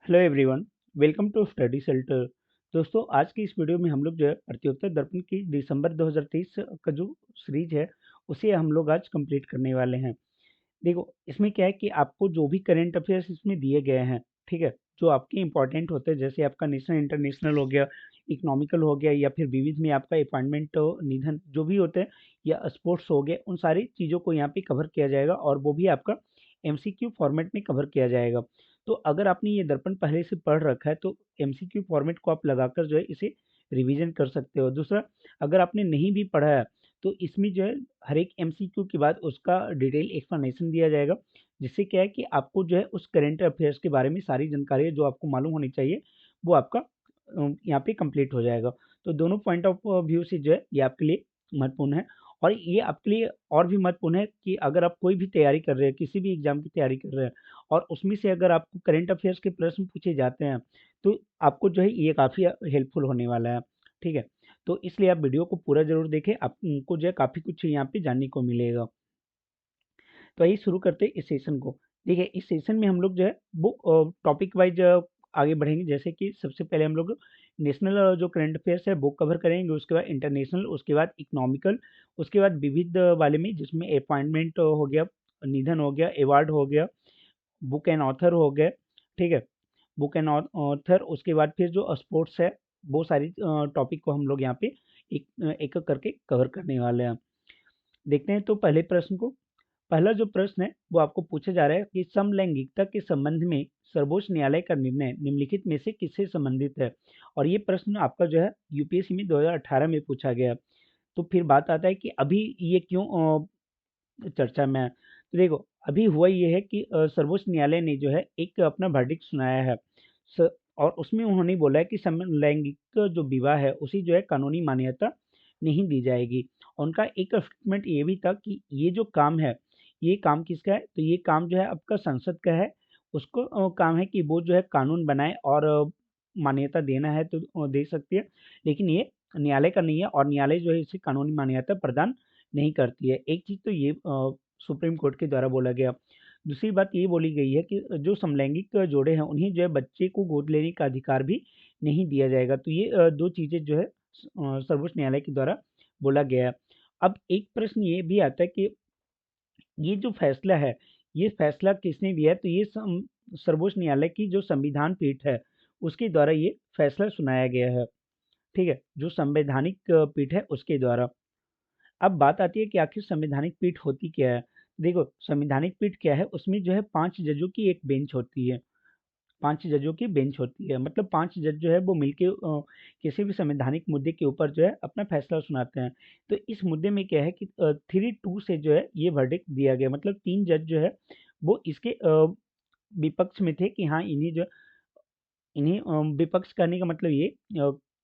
Hello everyone, welcome to study centre. दोस्तों, आज की इस वीडियो में हम लोग जो है प्रत्युत्तर दर्पण की दिसंबर 2023 का जो सीरीज है उसे हम लोग आज कंप्लीट करने वाले हैं। देखो, इसमें क्या है कि आपको जो भी करंट अफेयर्स इसमें दिए गए हैं, ठीक है, जो आपके इंपॉर्टेंट होते हैं, जैसे आपका नेशनल इंटरनेशनल हो गया, इकोनॉमिकल हो गया, या फिर विविध में आपका अपॉइंटमेंट निधन जो भी होते हैं, या स्पोर्ट्स हो गए, उन सारी चीज़ों को यहाँ पे कवर किया जाएगा और वो भी आपका एमसीक्यू फॉर्मेट में कवर किया जाएगा। तो अगर आपने ये दर्पण पहले से पढ़ रखा है तो एमसीक्यू फॉर्मेट को आप लगाकर जो है इसे रिवीजन कर सकते हो। दूसरा, अगर आपने नहीं भी पढ़ा है तो इसमें जो है हर एक एमसीक्यू के बाद उसका डिटेल एक्सप्लेनेशन दिया जाएगा, जिससे क्या है कि आपको जो है उस करंट अफेयर्स के बारे में सारी जानकारी जो आपको मालूम होनी चाहिए वो आपका यहाँ पे कंप्लीट हो जाएगा। तो दोनों पॉइंट ऑफ व्यू से जो है ये आपके लिए महत्वपूर्ण है। और ये आपके लिए और भी महत्वपूर्ण है कि अगर आप कोई भी तैयारी कर रहे हैं, किसी भी एग्जाम की तैयारी कर रहे हैं और उसमें से अगर आपको करंट अफेयर्स के प्रश्न पूछे जाते हैं तो आपको जो है ये काफ़ी हेल्पफुल होने वाला है। ठीक है, तो इसलिए आप वीडियो को पूरा ज़रूर देखें, आपको जो है काफ़ी कुछ यहाँ पे जानने को मिलेगा। तो आइए शुरू करते हैं इस सेशन को। देखिए, इस सेशन में हम लोग जो है वो टॉपिक वाइज आगे बढ़ेंगे। जैसे कि सबसे पहले हम लोग नेशनल जो करंट अफेयर्स है वो कवर करेंगे, उसके बाद इंटरनेशनल, उसके बाद इकोनॉमिकल, उसके बाद विविध वाले में जिसमें अपॉइंटमेंट हो गया, निधन हो गया, अवार्ड हो गया, बुक एंड ऑथर हो गए। ठीक है, बुक एंड ऑथर, उसके बाद फिर जो स्पोर्ट्स है, वो सारी टॉपिक को हम लोग यहाँ पे एक एक करके कवर करने वाले हैं। देखते हैं तो पहले प्रश्न को। पहला जो प्रश्न है वो आपको पूछा जा रहा है कि समलैंगिकता के संबंध में सर्वोच्च न्यायालय का निर्णय निम्नलिखित में से किससे संबंधित है। और ये प्रश्न आपका जो है यूपीएससी में 2018 में पूछा गया। तो फिर बात आता है कि अभी ये क्यों चर्चा में है। तो देखो, अभी हुआ ये है कि सर्वोच्च न्यायालय ने जो है एक अपना वर्डिक्ट सुनाया है। और उसमें उन्होंने बोला है कि समलैंगिक जो विवाह है उसी जो है कानूनी मान्यता नहीं दी जाएगी। उनका एक स्टेटमेंट ये भी था कि ये जो काम है, ये काम किसका है, तो ये काम जो है आपका संसद का है। उसको काम है कि वो जो है कानून बनाए और मान्यता देना है तो दे सकती है, लेकिन ये न्यायालय का नहीं है और न्यायालय जो है इसे कानूनी मान्यता प्रदान नहीं करती है। एक चीज़ तो ये सुप्रीम कोर्ट के द्वारा बोला गया। दूसरी बात ये बोली गई है कि जो समलैंगिक जोड़े हैं उन्हें जो है बच्चे को गोद लेने का अधिकार भी नहीं दिया जाएगा। तो ये 2 चीज़ें जो है सर्वोच्च न्यायालय के द्वारा बोला गया है। अब एक प्रश्न ये भी आता है कि ये जो फैसला है, ये फैसला किसने दिया है? तो ये सर्वोच्च न्यायालय की जो संविधान पीठ है, उसके द्वारा ये फैसला सुनाया गया है। ठीक है? जो संवैधानिक पीठ है उसके द्वारा। अब बात आती है कि आखिर संवैधानिक पीठ होती क्या है? देखो, संवैधानिक पीठ क्या है? उसमें जो है 5 जजों की एक बेंच होती है। 5 जजों की बेंच होती है। मतलब 5 जज जो है वो मिलके किसी भी संवैधानिक मुद्दे के ऊपर जो है अपना फैसला सुनाते हैं। तो इस मुद्दे में क्या है कि 3-2 से जो है ये वर्डिक्ट दिया गया। मतलब 3 जज जो है वो इसके विपक्ष में थे कि हाँ, इन्हें विपक्ष करने का मतलब ये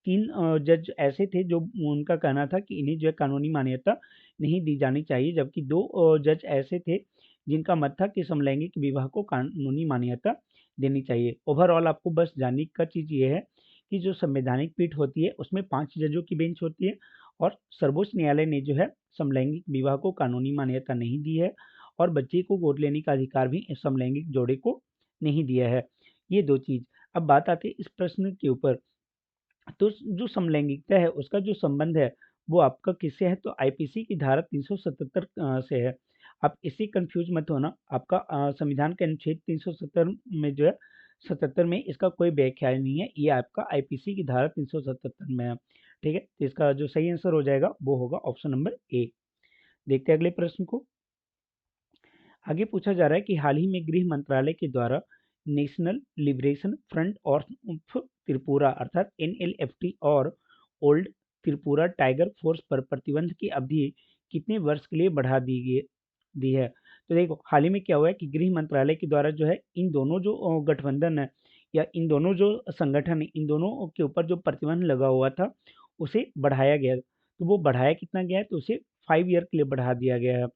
3 जज ऐसे थे जो उनका कहना था कि इन्हें जो है कानूनी मान्यता नहीं दी जानी चाहिए, जबकि 2 जज ऐसे थे जिनका मत था कि समलैंगिक विवाह को कानूनी मान्यता देनी चाहिए। ओवरऑल आपको बस जानने का चीज़ ये है कि जो संवैधानिक पीठ होती है उसमें 5 जजों की बेंच होती है और सर्वोच्च न्यायालय ने जो है समलैंगिक विवाह को कानूनी मान्यता नहीं दी है और बच्चे को गोद लेने का अधिकार भी इस समलैंगिक जोड़े को नहीं दिया है। ये 2 चीज़। अब बात आती है इस प्रश्न के ऊपर। तो जो समलैंगिकता है उसका जो संबंध है वो आपका किससे है, तो आईपीसी की धारा 377 से है। आप इससे कंफ्यूज मत होना। आपका संविधान के अनुच्छेद 370 में जो है 77 में इसका कोई व्याख्या नहीं है। ये आपका आईपीसी की धारा 377 में है। ठीक है, तो इसका जो सही आंसर हो जाएगा वो होगा ऑप्शन नंबर ए। देखते हैं अगले प्रश्न को। आगे पूछा जा रहा है कि हाल ही में गृह मंत्रालय के द्वारा national liberation front of Tripura अर्थात एनएलएफटी और ओल्ड त्रिपुरा टाइगर फोर्स पर प्रतिबंध की अवधि कितने वर्ष के लिए बढ़ा दी है। तो देखो, हाल ही में क्या हुआ है कि गृह मंत्रालय के द्वारा जो है इन दोनों जो गठबंधन है या इन दोनों जो संगठन है, इन दोनों के ऊपर जो प्रतिबंध लगा हुआ था उसे बढ़ाया गया। तो वो बढ़ाया कितना गया है, तो उसे 5 ईयर के लिए बढ़ा दिया गया है।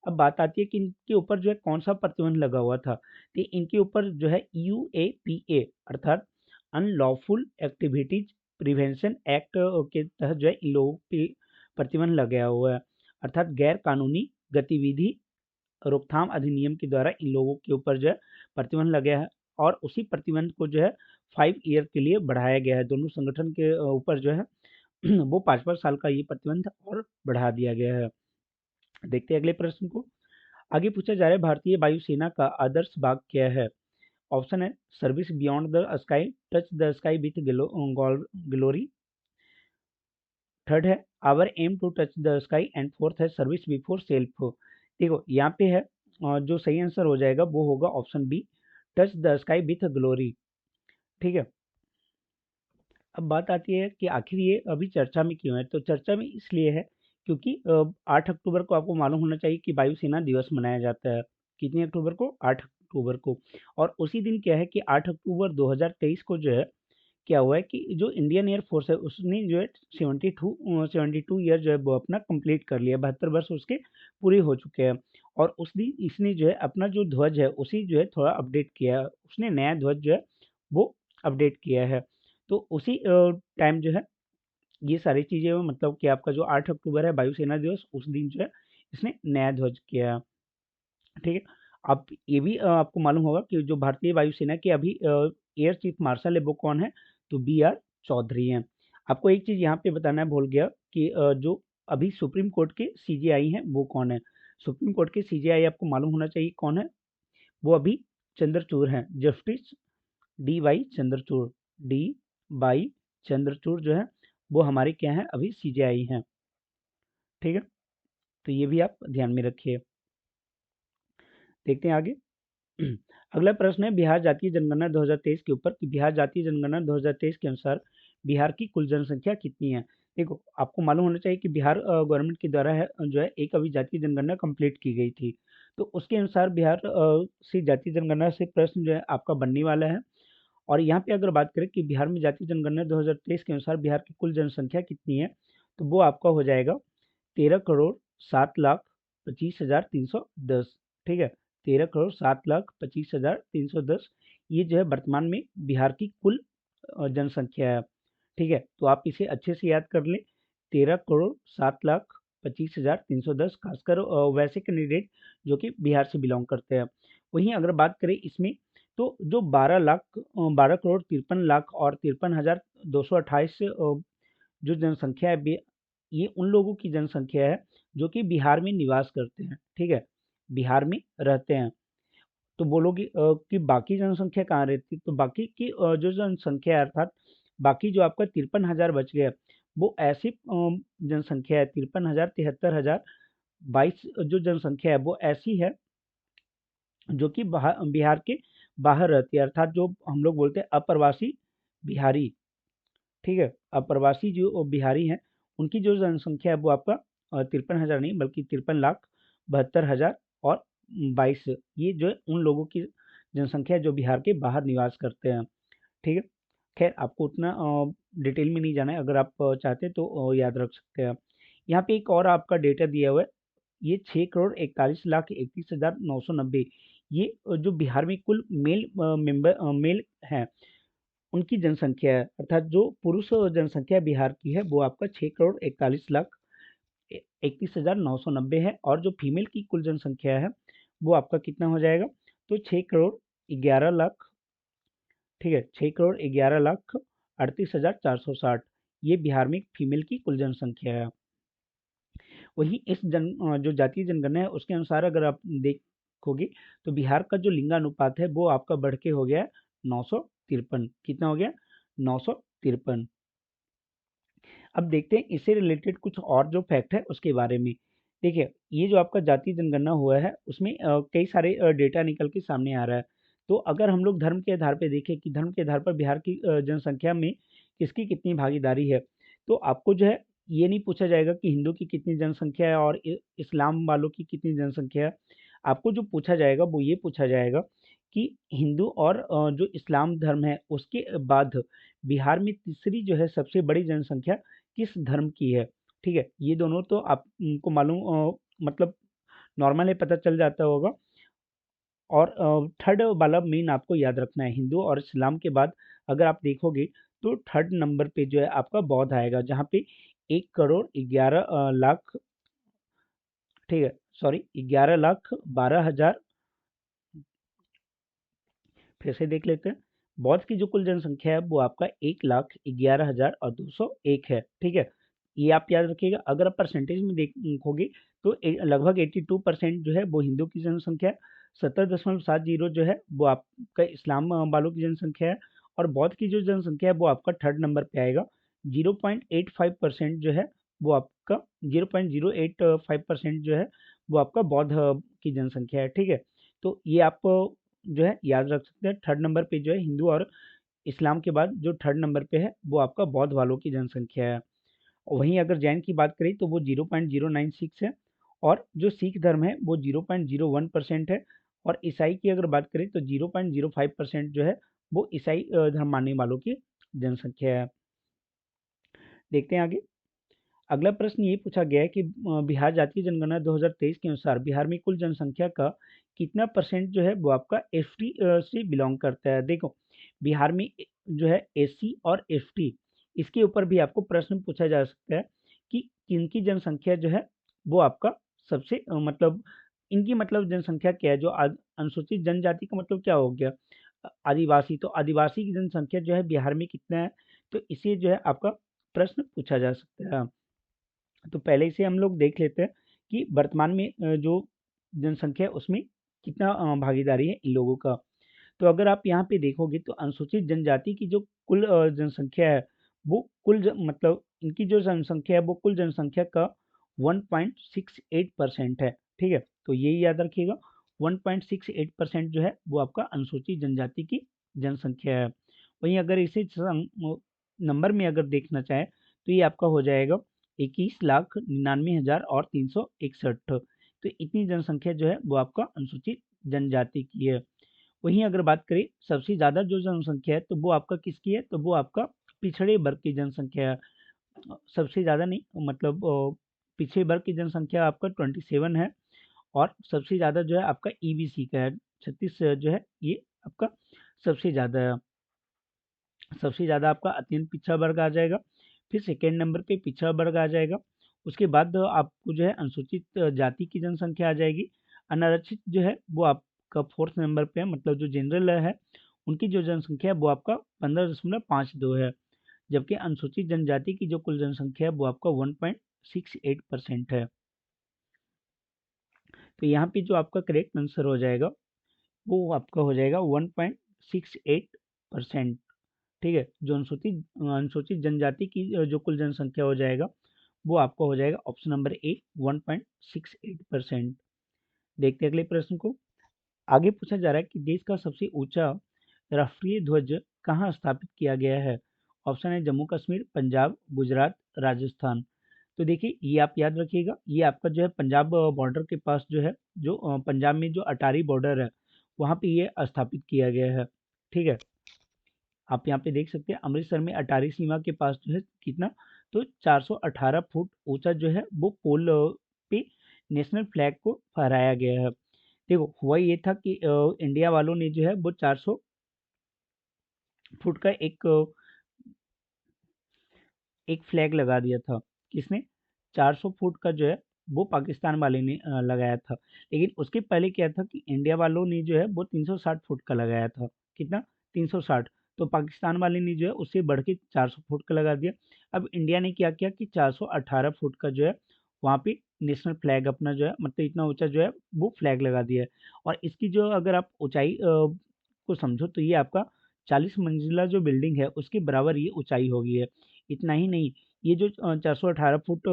अब बात आती है कि इनके ऊपर जो है कौन-सा प्रतिबंध लगा हुआ था। तो इनके ऊपर जो है यूएपीए अर्थात अनलॉफुल एक्टिविटीज़ प्रिवेंशन एक्ट के तहत जो है इन लोगों पे प्रतिबंध लगाया हुआ है। अर्थात गैर कानूनी गतिविधि रोकथाम अधिनियम के द्वारा इन लोगों के ऊपर जो है प्रतिबंध लगाया है। और उसी प्रतिबंध को जो है 5 ईयर के लिए बढ़ाया गया है। दोनों संगठन के ऊपर जो है वो 5-5 साल का ये प्रतिबंध और बढ़ा दिया गया है। देखते हैं अगले प्रश्न को। आगे पूछा जा रहा है भारतीय वायुसेना का आदर्श भाग क्या है? ऑप्शन है service beyond the sky, touch the sky with glory. Third है our aim to touch the sky and fourth है सर्विस बिफोर सेल्फ। देखो यहाँ पे है जो सही आंसर हो जाएगा वो होगा option B, touch the sky with glory. ठीक है। अब बात आती है कि आखिर ये अभी चर्चा में क्यों है? तो चर्चा में इसलिए है क्योंकि 8 अक्टूबर को आपको मालूम होना चाहिए कि वायुसेना दिवस मनाया जाता है। कितने अक्टूबर को? 8 अक्टूबर को। और उसी दिन क्या है कि 8 अक्टूबर 2023 को जो है क्या हुआ है कि जो इंडियन एयर फोर्स है उसने जो है 72 ईयर जो है वो अपना कंप्लीट कर लिया, 72 वर्ष उसके पूरे हो चुके हैं। और उस दिन इसने जो है अपना जो ध्वज है उसी जो है थोड़ा अपडेट किया है, उसने नया ध्वज जो है वो अपडेट किया है। तो उसी टाइम जो है ये सारी चीज़ें मतलब कि आपका जो 8 अक्टूबर है वायुसेना दिवस, उस दिन जो है इसने नया ध्वज किया है। ठीक है। अब ये भी आपको मालूम होगा कि जो भारतीय वायुसेना के अभी एयर चीफ मार्शल है वो कौन है? तो बी आर चौधरी हैं। आपको एक चीज़ यहाँ पे बताना भूल गया कि जो अभी सुप्रीम कोर्ट के सीजेआई हैं वो कौन है? सुप्रीम कोर्ट के सीजेआई आपको मालूम होना चाहिए कौन है? वो अभी चंद्रचूड़ हैं, justice D Y Chandrachud. D Y Chandrachud जो है वो हमारे क्या हैं? अभी सीजेआई हैं। ठीक है। तो ये भी आप ध्यान में रखिए। देखते हैं आगे। अगला प्रश्न है बिहार जातीय जनगणना 2023 के ऊपर कि बिहार जातीय जनगणना 2023 के अनुसार बिहार की कुल जनसंख्या कितनी है? देखो आपको मालूम होना चाहिए कि बिहार गवर्नमेंट के द्वारा है जो है एक अभी जातीय जनगणना कंप्लीट की गई थी। तो उसके अनुसार बिहार से जातीय जनगणना से प्रश्न जो है आपका बनने वाला है। और यहाँ पे अगर बात करें कि बिहार में जातीय जनगणना 2023 के अनुसार बिहार की कुल जनसंख्या कितनी है, तो वो आपका हो जाएगा 13,07,25,310। ठीक है। 13,07,25,310 ये जो है वर्तमान में बिहार की कुल जनसंख्या है। ठीक है। तो आप इसे अच्छे से याद कर लें। 13,07,25,310 खासकर वैसे कैंडिडेट जो कि बिहार से बिलोंग करते हैं। वहीं अगर बात करें इसमें तो जो 12,53,00,000 और 53,228 जो जनसंख्या है ये उन लोगों की जनसंख्या है जो कि बिहार में निवास करते हैं। ठीक है। बिहार में रहते हैं। तो बोलोगे कि बाकी जनसंख्या कहाँ रहती है? तो बाकी की जो जनसंख्या है अर्थात बाकी जो आपका 53,000 बच गया वो ऐसी जनसंख्या है 53,000 73,000 22 जो जनसंख्या है वो ऐसी है जो कि बिहार के बाहर रहती है, अर्थात जो हम लोग बोलते हैं अप्रवासी बिहारी। ठीक है। अप्रवासी जो बिहारी हैं उनकी जो जनसंख्या है वो आपका 53,000 नहीं बल्कि 53,72,000 और 22 ये जो है उन लोगों की जनसंख्या है जो बिहार के बाहर निवास करते हैं। ठीक है। खैर आपको उतना डिटेल में नहीं जाना है, अगर आप चाहते तो याद रख सकते हैं। यहाँ पे एक और आपका डेटा दिया हुआ है, ये 6,41,31,990 ये जो बिहार में कुल मेल हैं उनकी जनसंख्या है, अर्थात जो पुरुष जनसंख्या बिहार की है वो आपका 6,41,31,990 है और जो फीमेल की कुल जनसंख्या है वो आपका कितना हो जाएगा? तो 6,11,00,000। ठीक है। 6,11,38,460 ये बिहार में फीमेल की कुल जनसंख्या है। वहीं इस जो जातीय जनगणना है उसके अनुसार अगर आप देखोगे तो बिहार का जो लिंगानुपात है वो आपका बढ़ के हो गया है 953। कितना हो गया? 953। अब देखते हैं इससे रिलेटेड कुछ और जो फैक्ट है उसके बारे में। देखिए ये जो आपका जातीय जनगणना हुआ है उसमें कई सारे डेटा निकल के सामने आ रहा है। तो अगर हम लोग धर्म के आधार पे देखें कि धर्म के आधार पर बिहार की जनसंख्या में किसकी कितनी भागीदारी है, तो आपको जो है ये नहीं पूछा जाएगा कि हिंदू की कितनी जनसंख्या है और इस्लाम वालों की कितनी जनसंख्या है। आपको जो पूछा जाएगा वो ये पूछा जाएगा कि हिंदू और जो इस्लाम धर्म है उसके बाद बिहार में तीसरी जो है सबसे बड़ी जनसंख्या किस धर्म की है? ठीक है। ये दोनों तो आपको मालूम मतलब नॉर्मल है, पता चल जाता होगा। और थर्ड वाला मेन आपको याद रखना है, हिंदू और इस्लाम के बाद अगर आप देखोगे तो थर्ड नंबर पे जो है आपका बौद्ध आएगा जहाँ पे 1,11,00,000 ठीक है, सॉरी 11,12,000 फिर से देख लेते हैं। बौद्ध की जो कुल जनसंख्या है वो आपका 1,11,201 है, ठीक है। ये आप याद रखिएगा। अगर आप परसेंटेज में देखोगे तो लगभग 82% जो है वो हिंदू की जनसंख्या है, 70.70 जो है वो आपका इस्लाम वालों की जनसंख्या है, और बौद्ध की जो जनसंख्या है वो आपका थर्ड नंबर पे आएगा। 0.85% जो है वो आपका 0.085% जो है वो आपका बौद्ध की जनसंख्या है, ठीक है। तो ये आप जो है याद रख सकते हैं। थर्ड नंबर पे जो है हिंदू, और इस्लाम के बाद जो थर्ड नंबर पे है वो आपका बौद्ध वालों की जनसंख्या है। वहीं अगर जैन की बात करें तो वो 0.096 है, और जो सिख धर्म है वो 0.01% है, और ईसाई की अगर बात करें तो 0.05% जो है वो ईसाई धर्म मानने वालों की जनसंख्या है। देखते हैं आगे। अगला प्रश्न ये पूछा गया है कि बिहार जातीय जनगणना 2023 के अनुसार बिहार में कुल जनसंख्या का कितना परसेंट जो है वो आपका एसटी से बिलोंग करता है। देखो, बिहार में जो है एससी और एसटी, इसके ऊपर भी आपको प्रश्न पूछा जा सकता है कि किनकी जनसंख्या जो है वो आपका सबसे मतलब इनकी मतलब जनसंख्या क्या है। जो अनुसूचित जनजाति का मतलब क्या हो गया, आदिवासी। तो आदिवासी की जनसंख्या जो है बिहार में कितना है, तो इसे जो है आपका प्रश्न पूछा जा सकता है। तो पहले से हम लोग देख लेते हैं कि वर्तमान में जो जनसंख्या है उसमें कितना भागीदारी है इन लोगों का। तो अगर आप यहाँ पे देखोगे तो अनुसूचित जनजाति की जो कुल जनसंख्या है वो मतलब इनकी जो जनसंख्या है वो कुल जनसंख्या का 1.68% है, ठीक है। तो ये याद रखिएगा, 1.68% जो है वो आपका अनुसूचित जनजाति की जनसंख्या है। वहीं अगर इसे नंबर में अगर देखना चाहे तो ये आपका हो जाएगा 21,99,361। तो इतनी जनसंख्या जो है वो आपका अनुसूचित जनजाति की है। वहीं अगर बात करें सबसे ज़्यादा जो जनसंख्या है तो वो आपका किसकी है, तो वो आपका पिछड़े वर्ग की जनसंख्या है। सबसे ज़्यादा नहीं, मतलब पिछड़े वर्ग की जनसंख्या आपका 27 है, और सबसे ज़्यादा जो है आपका ईबीसी का है 36 जो है ये आपका सबसे ज़्यादा है। सबसे ज़्यादा आपका अत्यंत पिछड़ा वर्ग आ जाएगा, फिर सेकेंड नंबर पे पिछड़ा वर्ग आ जाएगा, उसके बाद आपको जो है अनुसूचित जाति की जनसंख्या आ जाएगी। अनारक्षित जो है वो आपका फोर्थ नंबर पे है, मतलब जो जनरल है उनकी जो जनसंख्या है वो आपका 15.52 है, जबकि अनुसूचित जनजाति की जो कुल जनसंख्या है वो आपका 1.68% है। तो यहाँ पे जो आपका करेक्ट आंसर हो जाएगा वो आपका हो जाएगा 1.68%, ठीक है। जो अनुसूचित अनुसूचित जनजाति की जो कुल जनसंख्या हो जाएगा वो आपका हो जाएगा ऑप्शन नंबर ए 1.68%। देखते हैं अगले प्रश्न को। आगे पूछा जा रहा है कि देश का सबसे ऊंचा राष्ट्रीय ध्वज कहाँ स्थापित किया गया है। ऑप्शन है जम्मू कश्मीर, पंजाब, गुजरात, राजस्थान। तो देखिए ये आप याद रखिएगा, ये आपका जो है पंजाब बॉर्डर के पास जो है, जो पंजाब में जो अटारी बॉर्डर है वहाँ पे ये स्थापित किया गया है, ठीक है। आप यहाँ पे देख सकते हैं अमृतसर में अटारी सीमा के पास जो है कितना, तो 418 फुट ऊंचा जो है वो पोल पे नेशनल फ्लैग को फहराया गया है। देखो हुआ ये था कि इंडिया वालों ने जो है वो 400 फुट का एक फ्लैग लगा दिया था। किसने? 400 फुट का जो है वो पाकिस्तान वाले ने लगाया था। लेकिन उसके पहले क्या था कि इंडिया वालों ने जो है वो 360 फुट का लगाया था। कितना? 360। तो पाकिस्तान वाले ने जो है उससे बढ़ के 400 फुट का लगा दिया। अब इंडिया ने क्या किया कि 418 फुट का जो है वहाँ पे नेशनल फ्लैग अपना जो है, मतलब इतना ऊंचा जो है वो फ्लैग लगा दिया है। और इसकी जो अगर आप ऊंचाई को समझो तो ये आपका 40 मंजिला जो बिल्डिंग है उसके बराबर ये ऊंचाई होगी है। इतना ही नहीं, ये जो 418 फुट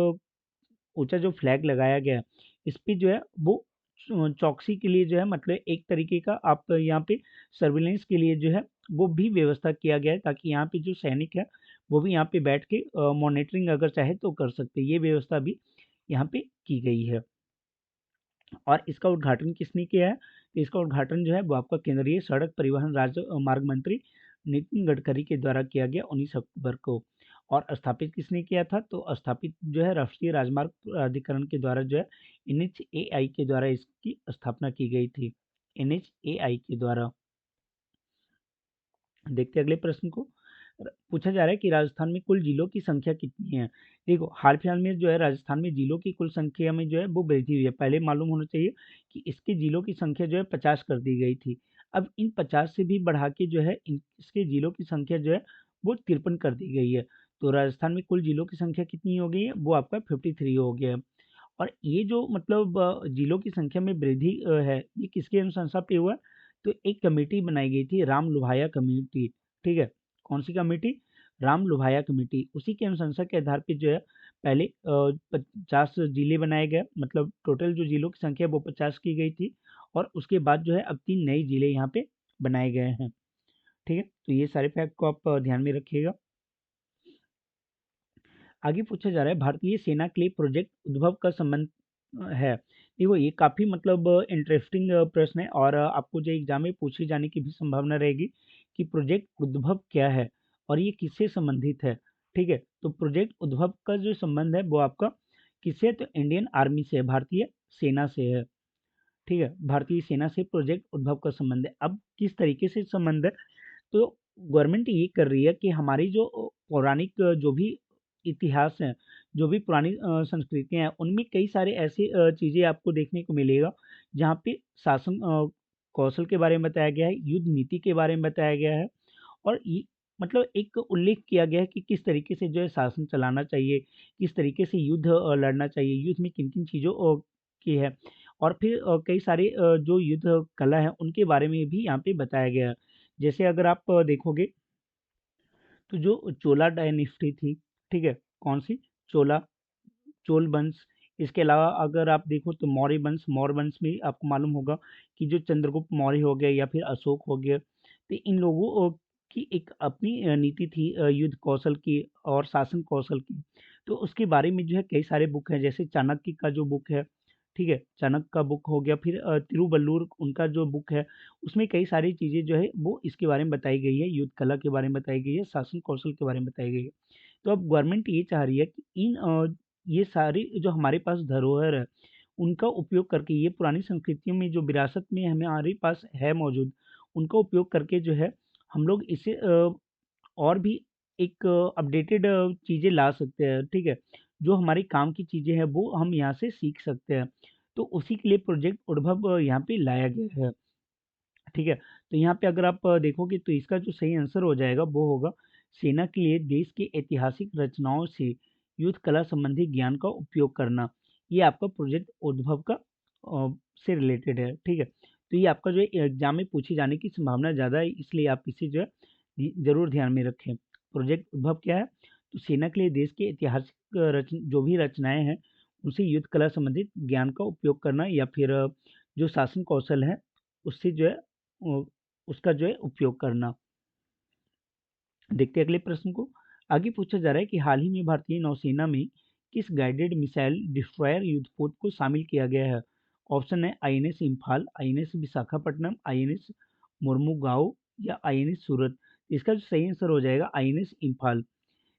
ऊंचा जो फ्लैग लगाया गया है इस पे जो है वो चौकसी के लिए जो है, मतलब एक तरीके का आप यहाँ पे सर्विलेंस के लिए जो है वो भी व्यवस्था किया गया है, ताकि यहाँ पे जो सैनिक है वो भी यहाँ पे बैठ के मॉनिटरिंग अगर चाहे तो कर सकते हैं। ये व्यवस्था भी यहाँ पे की गई है। और इसका उद्घाटन किसने किया है? तो इसका उद्घाटन जो है वो आपका केंद्रीय सड़क परिवहन मार्ग मंत्री नितिन गडकरी के द्वारा किया गया 19 अक्टूबर को। और स्थापित किसने किया था? तो स्थापित जो है राष्ट्रीय राजमार्ग प्राधिकरण के द्वारा जो है NHAI के द्वारा इसकी स्थापना की गई थी। NHAI के द्वारा। देखते हैं अगले प्रश्न को। पूछा जा रहा है कि राजस्थान में कुल जिलों की संख्या कितनी है। देखो हाल फिलहाल में जो है राजस्थान में जिलों की कुल संख्या में जो है वो वृद्धि हुई है। पहले मालूम होना चाहिए कि इसके जिलों की संख्या जो है 50 कर दी गई थी, अब इन 50 से भी बढ़ा के जो है इसके जिलों की संख्या जो है वो 53 कर दी गई है। तो राजस्थान में कुल जिलों की संख्या कितनी हो गई है, वो आपका 53 हो गया है। और ये जो मतलब जिलों की संख्या में वृद्धि है, ये किसके अनुशंसा पे हुआ? तो एक कमेटी बनाई गई थी, राम लोहाया कमेटी, ठीक है? कौन सी कमेटी? राम लोहाया कमेटी। उसी की अनुशंसा के आधार पे जो है पहले 50 जिले बनाए गए, मतलब टोटल जो जिलों की संख्या है वो 50 की गई थी, और उसके बाद जो है अब 3 नए जिले यहाँ पे बनाए गए हैं, ठीक है? तो ये सारे फैक्ट को आप ध्यान में रखिएगा। आगे पूछा जा रहा है, भारतीय सेना के लिए प्रोजेक्ट उद्भव का संबंध है। देखो ये काफ़ी मतलब इंटरेस्टिंग प्रश्न है, और आपको जो एग्जाम में पूछे जाने की भी संभावना रहेगी कि प्रोजेक्ट उद्भव क्या है और ये किससे संबंधित है, ठीक है? तो प्रोजेक्ट उद्भव का जो संबंध है वो आपका किससे है? तो इंडियन आर्मी से है, भारतीय सेना से है, ठीक है? भारतीय सेना से प्रोजेक्ट उद्भव का संबंध है। अब किस तरीके से संबंध है? तो गवर्नमेंट ये कर रही है कि हमारी जो पौराणिक जो भी इतिहास है, जो भी पुरानी संस्कृतियाँ हैं, उनमें कई सारे ऐसे चीज़ें आपको देखने को मिलेगा, जहाँ पे शासन कौशल के बारे में बताया गया है, युद्ध नीति के बारे में बताया गया है, और ये मतलब एक उल्लेख किया गया है कि किस तरीके से जो है शासन चलाना चाहिए, किस तरीके से युद्ध लड़ना चाहिए, युद्ध में किन-किन चीज़ों की है, और फिर कई सारे जो युद्ध कला है, उनके बारे में भी यहाँ पे बताया गया है। जैसे अगर आप देखोगे तो जो चोला डायनेस्टी थी, ठीक है? कौन-सी? चोला, चोल वंश। इसके अलावा अगर आप देखो तो मौर्य वंश में आपको मालूम होगा कि जो चंद्रगुप्त मौर्य हो गए या फिर अशोक हो गए, तो इन लोगों की एक अपनी नीति थी युद्ध कौशल की और शासन कौशल की। तो उसके बारे में जो है कई सारे बुक हैं, जैसे चाणक्य का जो बुक है, ठीक है? चाणक्य का बुक हो गया, फिर तिरुवल्लुवर उनका जो बुक है, उसमें कई सारी चीज़ें जो है वो इसके बारे में बताई गई है, युद्ध कला के बारे में बताई गई है, शासन कौशल के बारे में बताई गई है। तो अब गवर्नमेंट ये चाह रही है कि ये सारी जो हमारे पास धरोहर है, उनका उपयोग करके, ये पुरानी संस्कृतियों में जो विरासत में हमारे पास है मौजूद, उनका उपयोग करके जो है हम लोग इसे और भी एक अपडेटेड चीज़ें ला सकते हैं, ठीक है? जो हमारे काम की चीज़ें हैं वो हम यहाँ से सीख सकते हैं। तो उसी के लिए प्रोजेक्ट उद्भव यहाँ पे लाया गया है। ठीक है? तो यहाँ पे अगर आप देखोगे तो इसका जो सही आंसर हो जाएगा वो होगा, सेना के लिए देश की ऐतिहासिक रचनाओं से युद्ध कला संबंधी ज्ञान का उपयोग करना। ये आपका प्रोजेक्ट उद्भव का से रिलेटेड है, ठीक है? तो ये आपका जो है एग्ज़ाम में पूछे जाने की संभावना ज़्यादा है, इसलिए आप इसे जो है ज़रूर ध्यान में रखें। प्रोजेक्ट उद्भव क्या है? तो सेना के लिए देश के ऐतिहासिक जो भी रचनाएँ हैं, उनसे युद्ध कला संबंधित ज्ञान का उपयोग करना, या फिर जो शासन कौशल है, उससे जो है अ, उसका जो है उपयोग करना। देखते हैं अगले प्रश्न को। आगे पूछा जा रहा है कि हाल ही में भारतीय नौसेना में किस गाइडेड मिसाइल डिस्ट्रॉयर युद्धपोत को शामिल किया गया है? ऑप्शन है INS Imphal, INS Visakhapatnam, INS Mormugao या आईएनएस सूरत। इसका जो सही आंसर हो जाएगा आईएनएस इम्फाल।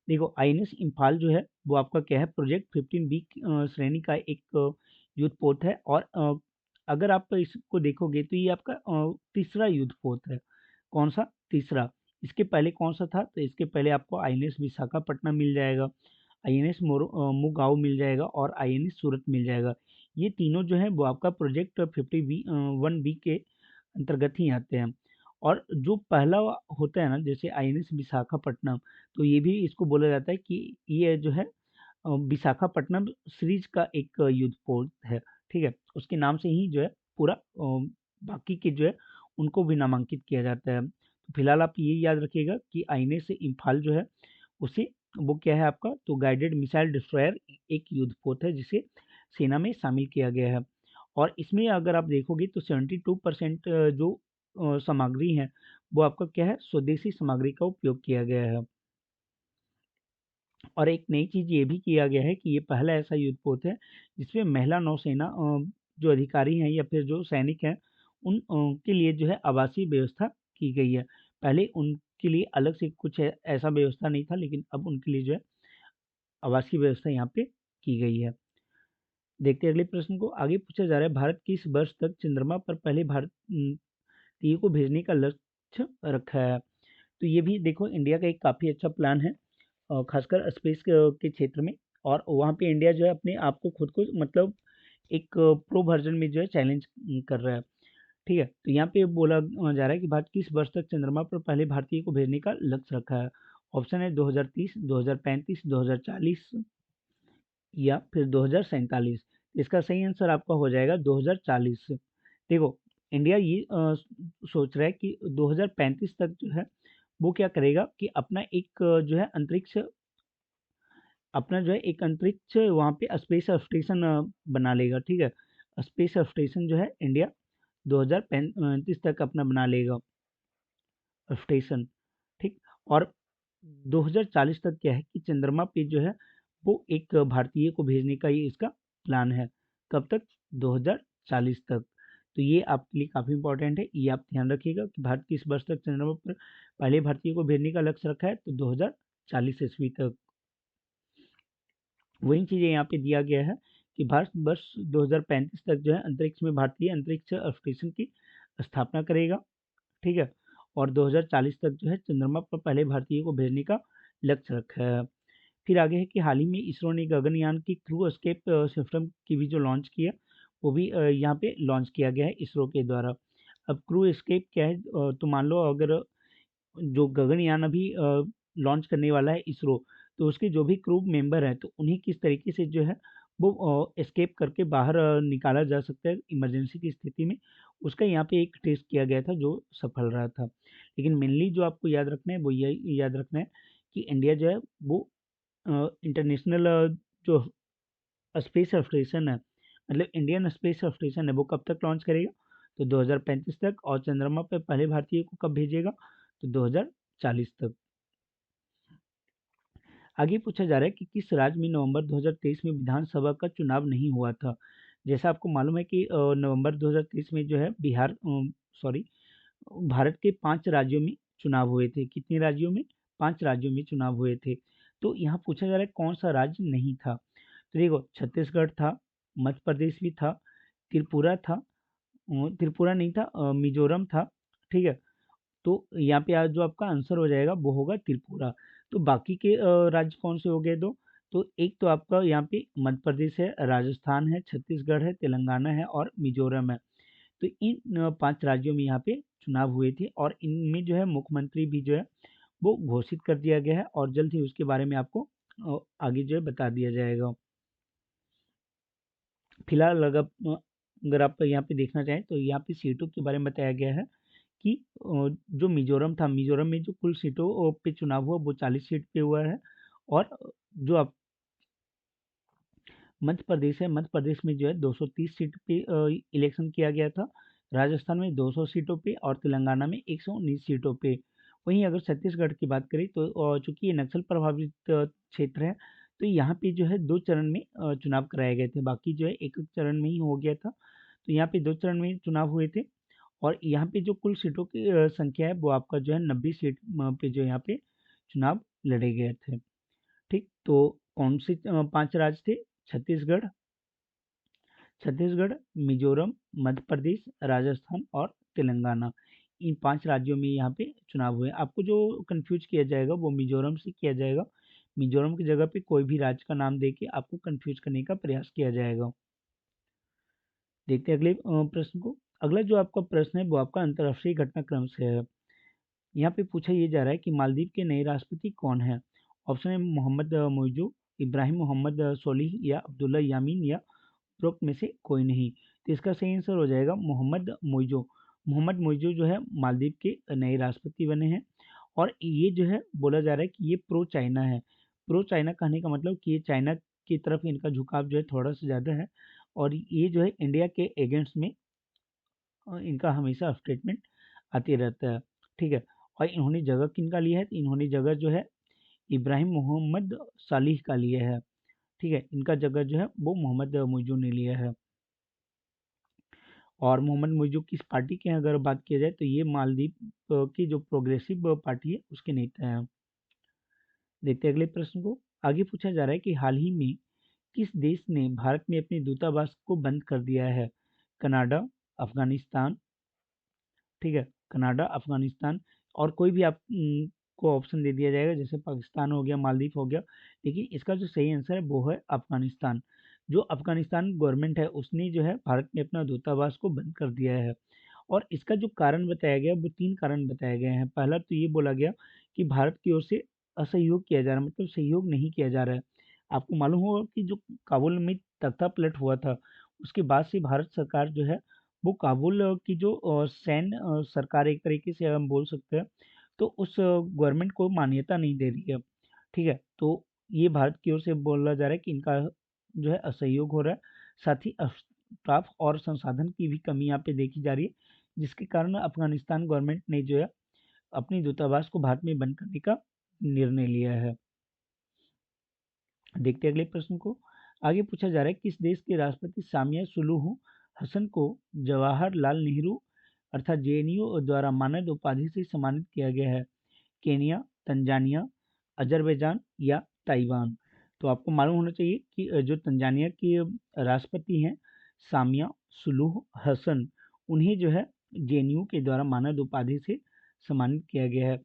देखो आईएनएस इम्फाल जो है वो आपका क्या है, प्रोजेक्ट 15 बी श्रेणी का एक युद्धपोत है, और अगर आप इसको देखोगे तो ये आपका तीसरा युद्धपोत है। कौन सा? तीसरा। इसके पहले कौन सा था? तो इसके पहले आपको आईएनएस विशाखापट्टनम मिल जाएगा, आईएनएस मुगाओ मिल जाएगा, और आईएनएस सूरत मिल जाएगा। ये तीनों जो है वो आपका प्रोजेक्ट 1 बी के अंतर्गत ही आते हैं। और जो पहला होता है ना, जैसे आईएनएस विशाखापट्टनम, तो ये भी इसको बोला जाता है कि ये जो है विशाखापट्टनम सीरीज का एक युद्धपोत है, ठीक है? उसके नाम से ही जो है पूरा बाकी के जो है उनको भी नामांकित किया जाता है। तो फिलहाल आप ये याद रखिएगा कि आईएनएस इम्फाल जो है उसे वो क्या है आपका, तो गाइडेड मिसाइल डिस्ट्रॉयर एक युद्धपोत है जिसे सेना में शामिल किया गया है। और इसमें अगर आप देखोगे तो 72% जो सामग्री है वो आपका क्या है, स्वदेशी सामग्री का उपयोग किया गया है। और एक नई चीज़ ये भी किया गया है कि ये पहला ऐसा युद्धपोत है जिसमें महिला नौसेना जो अधिकारी हैं या फिर जो सैनिक हैं उन के लिए जो है आवासीय व्यवस्था की गई है। पहले उनके लिए अलग से कुछ ऐसा व्यवस्था नहीं था, लेकिन अब उनके लिए जो है आवासीय व्यवस्था यहाँ पे की गई है। देखते हैं अगले प्रश्न को। आगे पूछा जा रहा है, भारत किस वर्ष तक चंद्रमा पर पहले भारतीय को भेजने का लक्ष्य रखा है? तो ये भी देखो इंडिया का एक काफ़ी अच्छा प्लान है, खासकर स्पेस के क्षेत्र में। और वहाँ पे इंडिया जो है अपने आप को खुद को मतलब एक प्रो वर्जन में जो है चैलेंज कर रहा है। ठीक है, तो यहाँ पे बोला जा रहा है कि भारत किस वर्ष तक चंद्रमा पर पहले भारतीय को भेजने का लक्ष्य रखा है। ऑप्शन है 2030, 2035, 2040 या फिर 2047। इसका सही आंसर आपका हो जाएगा 2040। देखो, इंडिया ये सोच रहा है कि 2035 तक जो है वो क्या करेगा कि जो है अंतरिक्ष अपना जो है एक अंतरिक्ष वहाँ पे स्पेस स्टेशन बना लेगा। ठीक है, स्पेस स्टेशन जो है इंडिया 2035 तक अपना बना लेगा स्टेशन। ठीक, और 2040 तक क्या है कि चंद्रमा पे जो है वो एक भारतीय को भेजने का ये इसका प्लान है। कब तक? 2040 तक। तो ये आपके लिए काफ़ी इंपॉर्टेंट है, ये आप ध्यान रखिएगा कि भारत किस वर्ष तक चंद्रमा पर पहले भारतीय को भेजने का लक्ष्य रखा है, तो 2040 ईस्वी तक। वही चीज़ें यहाँ पे दिया गया है कि भारत वर्ष 2035 तक जो है अंतरिक्ष में भारतीय अंतरिक्ष स्टेशन की स्थापना करेगा। ठीक है, और 2040 तक जो है चंद्रमा पर पहले भारतीय को भेजने का लक्ष्य रखा है। फिर आगे है कि हाल ही में इसरो ने गगनयान की क्रू एस्केप सिस्टम की भी जो लॉन्च की है, वो भी यहाँ पे लॉन्च किया गया है इसरो के द्वारा। अब क्रू एस्केप क्या है, तो मान लो अगर जो गगनयान अभी लॉन्च करने वाला है इसरो, तो उसके जो भी क्रू मेंबर हैं तो उन्हें किस तरीके से जो है वो एस्केप करके बाहर निकाला जा सकता है इमरजेंसी की स्थिति में, उसका यहाँ पे एक टेस्ट किया गया था जो सफल रहा था। लेकिन मेनली जो आपको याद रखना है वो यही याद रखना है कि इंडिया जो है वो इंटरनेशनल जो स्पेस स्टेशन है, मतलब इंडियन स्पेस स्टेशन है, वो कब तक लॉन्च करेगा, तो 2035 तक। और चंद्रमा पर पहले भारतीय को कब भेजेगा, तो 2040 तक। आगे पूछा जा रहा है कि किस राज्य में नवंबर 2023 में विधानसभा का चुनाव नहीं हुआ था। जैसा आपको मालूम है कि नवंबर 2023 में जो है सॉरी भारत के 5 राज्यों में चुनाव हुए थे। कितने राज्यों में? 5 राज्यों में चुनाव हुए थे। तो यहाँ पूछा जा रहा है कौन सा राज्य नहीं था। तो देखो, छत्तीसगढ़ था, मध्य प्रदेश भी था, त्रिपुरा था, त्रिपुरा नहीं था, मिजोरम था। ठीक है, तो यहाँ पे आज जो आपका आंसर हो जाएगा वो होगा त्रिपुरा। तो बाकी के राज्य कौन से हो गए? दो, तो एक तो आपका यहाँ पे मध्य प्रदेश है, राजस्थान है, छत्तीसगढ़ है, तेलंगाना है और मिजोरम है। तो इन 5 राज्यों में यहाँ पे चुनाव हुए थे और इनमें जो है मुख्यमंत्री भी जो है वो घोषित कर दिया गया है और जल्द ही उसके बारे में आपको आगे जो है बता दिया जाएगा। फिलहाल अगर आप यहाँ पे देखना चाहें तो यहाँ पे सीटों के बारे में बताया गया है कि जो मिजोरम था, मिजोरम में जो कुल सीटों पे चुनाव हुआ वो 40 सीट पे हुआ है। और जो आप मध्य प्रदेश है, मध्य प्रदेश में जो है 230 सीट पे इलेक्शन किया गया था, राजस्थान में 200 सीटों पे और तेलंगाना में 119 सीटों पे। वहीं अगर छत्तीसगढ़ की बात करें तो चूंकि ये नक्सल प्रभावित क्षेत्र है, तो यहाँ पे जो है 2 चरण में चुनाव कराए गए थे, बाकी जो है एक चरण में ही हो गया था। तो यहाँ पे 2 चरण में चुनाव हुए थे और यहाँ पे जो कुल सीटों की संख्या है वो आपका जो है 90 सीट पे जो यहाँ पे चुनाव लड़े गए थे। ठीक, तो कौन से 5 राज्य थे? छत्तीसगढ़, मिजोरम, मध्य प्रदेश, राजस्थान और तेलंगाना। इन 5 राज्यों में यहाँ पे चुनाव हुए। आपको जो कंफ्यूज किया जाएगा वो मिजोरम से किया जाएगा। मिजोरम की जगह पे कोई भी राज्य का नाम देके आपको कंफ्यूज करने का प्रयास किया जाएगा। देखते हैं अगले प्रश्न को। अगला जो आपका प्रश्न है वो आपका अंतर्राष्ट्रीय घटनाक्रम से है। यहाँ पे पूछा ये जा रहा है कि मालदीव के नए राष्ट्रपति कौन है? ऑप्शन है मोहम्मद मोइजो, इब्राहिम मोहम्मद सोलिह या अब्दुल्ला यामीन या उपरोक्त में से कोई नहीं। तो इसका सही आंसर हो जाएगा मोहम्मद मोइजो। मोहम्मद मोइजो जो है मालदीव के नए राष्ट्रपति बने हैं और ये जो है बोला जा रहा है कि ये प्रो चाइना है। प्रो चाइना कहने का मतलब कि ये चाइना की तरफ इनका झुकाव जो है थोड़ा सा ज़्यादा है और ये जो है इंडिया के अगेंस्ट में इनका हमेशा स्टेटमेंट आते रहता है। ठीक है, और इन्होंने जगह किनका लिया है? तो इन्होंने जगह जो है इब्राहिम मोहम्मद सालिह का लिया है। ठीक है, इनका जगह जो है वो मोहम्मद मोइजू ने लिया है। और मोहम्मद मोइजू किस पार्टी के हैं अगर बात किया जाए तो ये मालदीव की जो प्रोग्रेसिव पार्टी है उसके नेता हैं। देखते हैं अगले प्रश्न को। आगे पूछा जा रहा है कि हाल ही में किस देश ने भारत में अपने दूतावास को बंद कर दिया है? कनाडा, अफगानिस्तान। ठीक है, कनाडा, अफगानिस्तान और कोई भी आप को ऑप्शन दे दिया जाएगा, जैसे पाकिस्तान हो गया, मालदीव हो गया, लेकिन इसका जो सही आंसर है वो है अफगानिस्तान। जो अफगानिस्तान गवर्नमेंट है उसने जो है भारत में अपना दूतावास को बंद कर दिया है। और इसका जो कारण बताया गया वो 3 कारण बताए गए हैं। पहला तो ये बोला गया कि भारत की ओर से असहयोग किया जा रहा है, मतलब सहयोग नहीं किया जा रहा है। आपको मालूम होगा कि जो काबुल में तख्तापलट हुआ था, उसके बाद से भारत सरकार जो है वो काबुल की जो सैन्य सरकार एक तरीके से हम बोल सकते हैं, तो उस गवर्नमेंट को मान्यता नहीं दे रही है। ठीक है, तो ये भारत की ओर से बोला जा रहा है कि इनका जो है असहयोग हो रहा है। साथ ही स्टाफ और संसाधन की भी कमी यहाँ पे देखी जा रही है, जिसके कारण अफगानिस्तान गवर्नमेंट ने जो है अपनी दूतावास को भारत में बंद करने का निर्णय लिया है। देखते हैं अगले प्रश्न को। आगे पूछा जा रहा है, किस देश के राष्ट्रपति सामिया सुलूहु हसन को जवाहरलाल नेहरू अर्थात जेएनयू द्वारा मानद उपाधि से सम्मानित किया गया है? केनिया, तंजानिया, अजरबैजान या ताइवान? तो आपको मालूम होना चाहिए कि जो तंजानिया के राष्ट्रपति हैं सामिया सुलूह हसन, उन्हें जो है जेएनयू के द्वारा मानद उपाधि से सम्मानित किया गया है।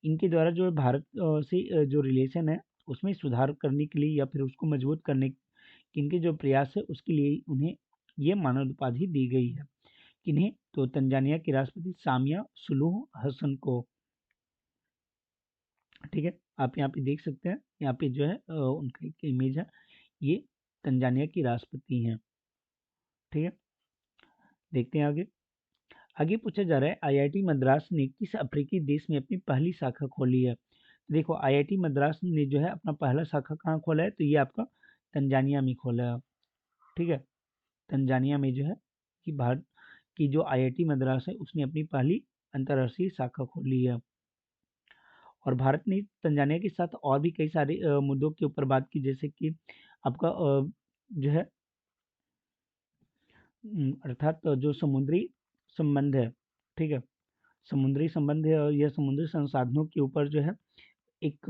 इनके द्वारा जो है भारत से जो रिलेशन है उसमें सुधार करने के लिए या फिर उसको मजबूत करने के इनके जो प्रयास है उसके लिए उन्हें ये मानद उपाधि दी गई है। किन्हें? तो तंजानिया के राष्ट्रपति सामिया सुलूह हसन को। ठीक है, आप यहाँ पे देख सकते हैं, यहाँ पे जो है उनका एक इमेज है, ये तंजानिया की राष्ट्रपति हैं। ठीक है, देखते हैं आगे। आगे पूछा जा रहा है, आईआईटी मद्रास ने किस अफ्रीकी देश में अपनी पहली शाखा खोली है? देखो, आईआईटी मद्रास ने जो है अपना पहला शाखा कहाँ खोला है, तो ये आपका तंजानिया में खोला है। ठीक है, तंजानिया में जो है कि भारत की जो आईआईटी मद्रास है उसने अपनी पहली अंतर्राष्ट्रीय शाखा खोली है। और भारत ने तंजानिया के साथ और भी कई सारे मुद्दों के ऊपर बात की, जैसे कि आपका जो है अर्थात जो समुद्री संबंध है। ठीक है, समुद्री संबंध है और यह समुद्री संसाधनों के ऊपर जो है एक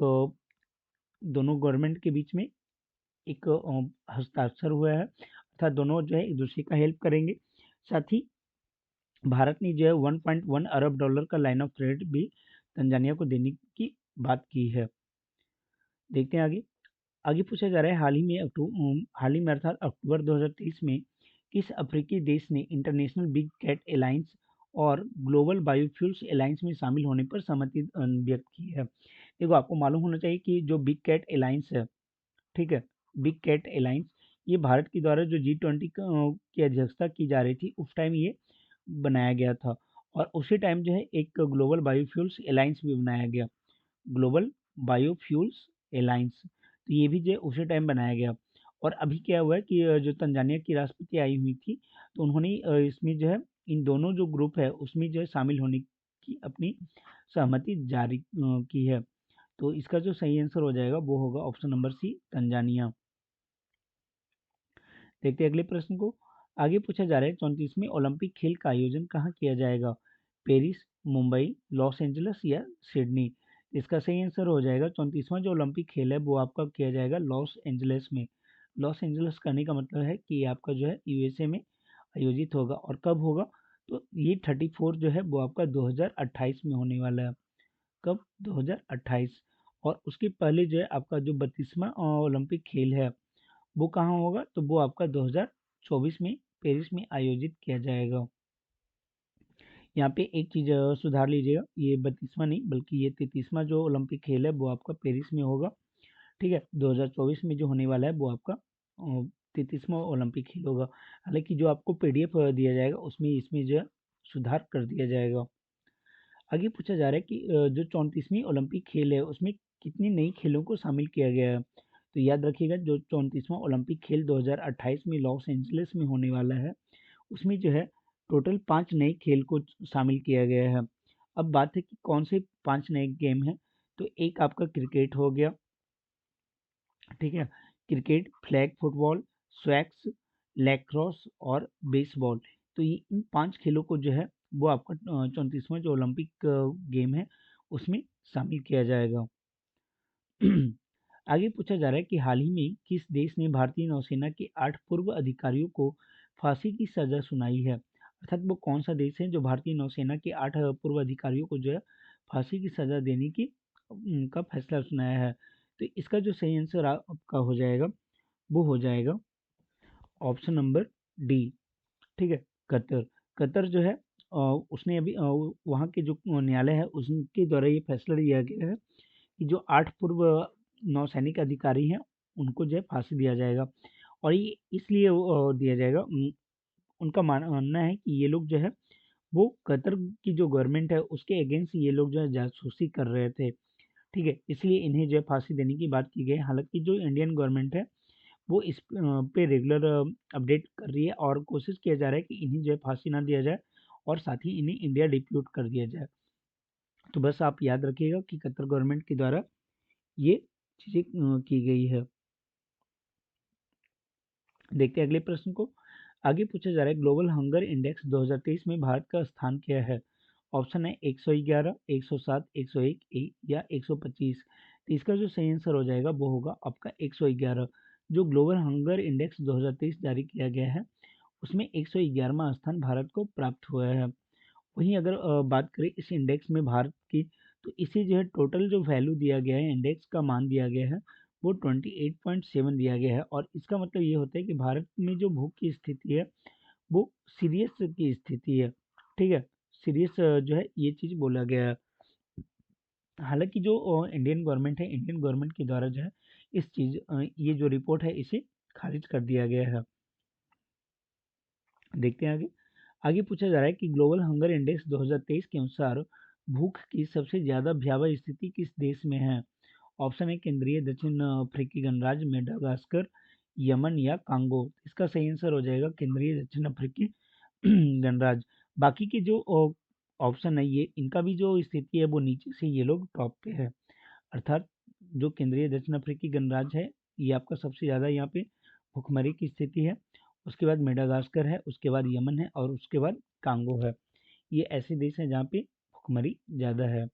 दोनों गवर्नमेंट के बीच में एक हस्ताक्षर हुआ है, अर्थात दोनों जो है एक दूसरे का हेल्प करेंगे। साथ ही भारत ने जो है 1.1 अरब डॉलर का लाइन ऑफ क्रेडिट भी तंजानिया को देने की बात की है। देखते हैं आगे। आगे पूछा जा रहा है, हाल ही में अर्थात अक्टूबर 2023 में किस अफ्रीकी देश ने इंटरनेशनल बिग कैट अलायंस और ग्लोबल बायोफ्यूल्स अलायंस में शामिल होने पर सहमति व्यक्त की है? देखो, आपको मालूम होना चाहिए कि जो बिग कैट अलायंस है, ठीक है, बिग कैट अलायंस, ये भारत के द्वारा जो G20 की अध्यक्षता की जा रही थी उस टाइम ये बनाया गया था। और उसी टाइम जो है एक ग्लोबल बायोफ्यूल्स अलायंस भी बनाया गया, ग्लोबल बायोफ्यूल्स अलायंस, तो ये भी जो है उसी टाइम बनाया गया। और अभी क्या हुआ है कि जो तंजानिया की राष्ट्रपति आई हुई थी, तो उन्होंने इसमें जो है इन दोनों जो ग्रुप है उसमें जो है शामिल होने की अपनी सहमति जारी की है। तो इसका जो सही आंसर हो जाएगा वो होगा ऑप्शन नंबर सी, तंजानिया। देखते हैं अगले प्रश्न को। आगे पूछा जा रहा है, 34वें ओलंपिक खेल का आयोजन कहाँ किया जाएगा? पेरिस, मुंबई, लॉस एंजल्स या सिडनी? इसका सही आंसर हो जाएगा 34वां जो ओलंपिक खेल है वो आपका किया जाएगा लॉस एंजल्स में। लॉस एंजल्स करने का मतलब है कि आपका जो है यूएसए में आयोजित होगा। और कब होगा? तो ये 34 जो है वो आपका 2028 में होने वाला है। कब? 2028। और उसके पहले जो है आपका जो 32वां ओलंपिक खेल है वो कहाँ होगा? तो वो आपका 2024 में पेरिस में आयोजित किया जाएगा। यहाँ पे एक चीज़ सुधार लीजिएगा, ये 32वां नहीं बल्कि ये 33वां जो ओलंपिक खेल है वो आपका पेरिस में होगा। ठीक है, 2024 में जो होने वाला है वो आपका 33वां ओलंपिक खेल होगा। हालांकि जो आपको पीडीएफ दिया जाएगा उसमें इसमें जो है सुधार कर दिया जाएगा। आगे पूछा जा रहा है कि जो 34वीं ओलंपिक खेल है उसमें कितने नई खेलों को शामिल किया गया है? तो याद रखिएगा, जो 34वां ओलंपिक खेल 2028 में लॉस एंजलिस में होने वाला है उसमें जो है टोटल 5 नए खेल को शामिल किया गया है। अब बात है कि कौन से 5 नए गेम हैं, तो एक आपका क्रिकेट हो गया। ठीक है, क्रिकेट, फ्लैग फुटबॉल, स्वैक्स, लैक्रोस और बेसबॉल। तो ये इन 5 खेलों को जो है वो आपका 34वां जो ओलंपिक गेम है उसमें शामिल किया जाएगा। आगे पूछा जा रहा है कि हाल ही में किस देश ने भारतीय नौसेना के 8 पूर्व अधिकारियों को फांसी की सजा सुनाई है? अर्थात वो कौन सा देश है जो भारतीय नौसेना के 8 पूर्व अधिकारियों को जो है फांसी की सजा देने की का फैसला सुनाया है? तो इसका जो सही आंसर आपका हो जाएगा वो हो जाएगा ऑप्शन नंबर डी। ठीक है, कतर। कतर जो है उसने अभी वहाँ के जो न्यायालय है उसके द्वारा ये फैसला लिया गया है कि जो 8 पूर्व नौसैनिक अधिकारी हैं उनको जो है फांसी दिया जाएगा। और ये इसलिए दिया जाएगा, उनका मानना है कि ये लोग जो है वो कतर की जो गवर्नमेंट है उसके अगेंस्ट ये लोग जो है जासूसी कर रहे थे। ठीक है, इसलिए इन्हें जो है फांसी देने की बात की गई है। हालांकि जो इंडियन गवर्नमेंट है वो इस पे रेगुलर अपडेट कर रही है और कोशिश किया जा रहा है कि इन्हें जो है फांसी ना दिया जाए और साथ ही इन्हें इंडिया डिप्यूट कर दिया जाए। तो बस आप याद रखिएगा कि कतर गवर्नमेंट के द्वारा ये चीज़ें की गई है। देखते हैं अगले प्रश्न को। आगे पूछा जा रहा है ग्लोबल हंगर इंडेक्स 2023 में भारत का स्थान क्या है? ऑप्शन है 111, 107, 101 या 125। तो इसका जो सही आंसर हो जाएगा वो होगा आपका 111। जो ग्लोबल हंगर इंडेक्स 2023 जारी किया गया है उसमें 111वां स्थान भारत को प्राप्त हुआ है। वहीं अगर बात करें इस इंडेक्स में भारत की, तो इसे जो है टोटल जो वैल्यू दिया गया है, इंडेक्स का मान दिया गया है, वो 28.7 दिया गया है। और इसका मतलब ये होता है कि भारत में जो भूख की स्थिति है वो सीरियस की स्थिति है। ठीक है, सीरियस जो है ये चीज़ बोला गया है। हालांकि जो इंडियन गवर्नमेंट है, इंडियन गवर्नमेंट के द्वारा जो है इस चीज़ ये जो रिपोर्ट है इसे खारिज कर दिया गया है। देखते हैं आगे। आगे पूछा जा रहा है कि ग्लोबल हंगर इंडेक्स 2023 के अनुसार भूख की सबसे ज्यादा भयावह स्थिति किस देश में है? ऑप्शन है केंद्रीय दक्षिण अफ्रीकी गणराज्य, मेडागास्कर, यमन या कांगो। इसका सही आंसर हो जाएगा केंद्रीय दक्षिण अफ्रीकी गणराज्य। बाकी के जो ऑप्शन है ये इनका भी जो स्थिति है वो नीचे से ये लोग टॉप पे है। अर्थात जो केंद्रीय दक्षिण अफ्रीकी गणराज्य है ये आपका सबसे ज़्यादा यहाँ पे भुखमरी की स्थिति है। उसके बाद मेडागास्कर है, उसके बाद यमन है और उसके बाद कांगो है। ये ऐसे देश हैं जहाँ पे भुखमरी ज़्यादा है।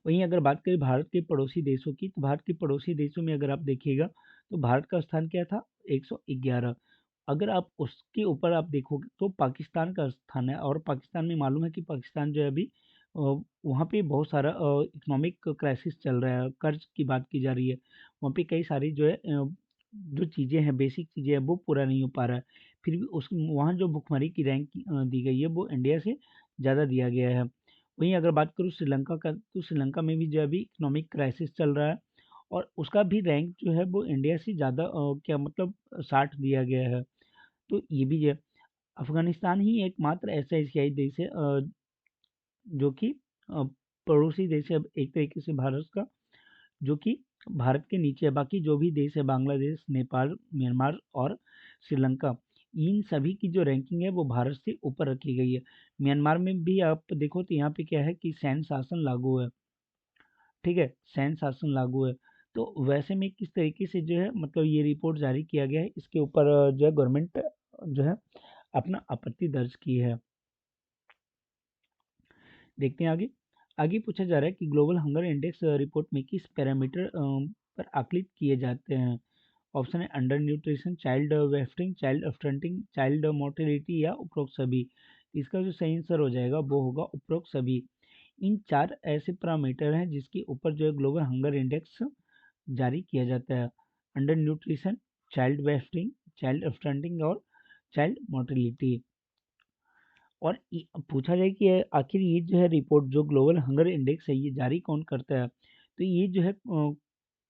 वहीं अगर बात करें भारत के पड़ोसी देशों की, तो भारत के पड़ोसी देशों में अगर आप देखिएगा तो भारत का स्थान क्या था? 111। अगर आप उसके ऊपर आप देखोगे तो पाकिस्तान का स्थान है। और पाकिस्तान में मालूम है कि पाकिस्तान जो है अभी वहाँ पे बहुत सारा इकोनॉमिक क्राइसिस चल रहा है, कर्ज की बात की जा रही है। वहाँ पे कई सारी जो है जो चीज़ें हैं, बेसिक चीज़ें हैं, वो पूरा नहीं हो पा रहा है। फिर भी उस वहाँ जो भुखमरी की रैंक दी गई है वो इंडिया से ज़्यादा दिया गया है। वहीं अगर बात करूँ श्रीलंका का, तो श्रीलंका में भी जो है अभी इकोनॉमिक क्राइसिस चल रहा है और उसका भी रैंक जो है वो इंडिया से ज़्यादा क्या मतलब 60 दिया गया है। तो ये भी जो है, अफगानिस्तान ही एकमात्र ऐसा एशियाई देश है जो कि अ, पड़ोसी देश है एक तरीके से भारत का, जो कि भारत के नीचे है। बाकी जो भी देश है, बांग्लादेश, नेपाल, म्यांमार और श्रीलंका, इन सभी की जो रैंकिंग है वो भारत से ऊपर रखी गई है। म्यांमार में भी आप देखो तो यहाँ पे क्या है कि सैन्य शासन लागू है। ठीक है, सैन्य शासन लागू है। तो वैसे में किस तरीके से जो है मतलब ये रिपोर्ट जारी किया गया है, इसके ऊपर जो है गवर्नमेंट जो है अपना आपत्ति दर्ज की है। देखते हैं आगे। आगे पूछा जा रहा है कि ग्लोबल हंगर इंडेक्स रिपोर्ट में किस पैरामीटर पर आकलित किए जाते हैं? ऑप्शन है under nutrition, child wasting, child stunting, child mortality या उपरोक्त सभी। इसका जो सही आंसर हो जाएगा वो होगा उपरोक्त सभी। इन चार ऐसे पैरामीटर हैं जिसके ऊपर जो है ग्लोबल हंगर इंडेक्स जारी किया जाता है। Under nutrition, child wasting, child stunting और चाइल्ड मोर्टेलिटी। और पूछा जाए कि आखिर ये जो है रिपोर्ट, जो ग्लोबल हंगर इंडेक्स है, ये जारी कौन करता है? तो ये जो है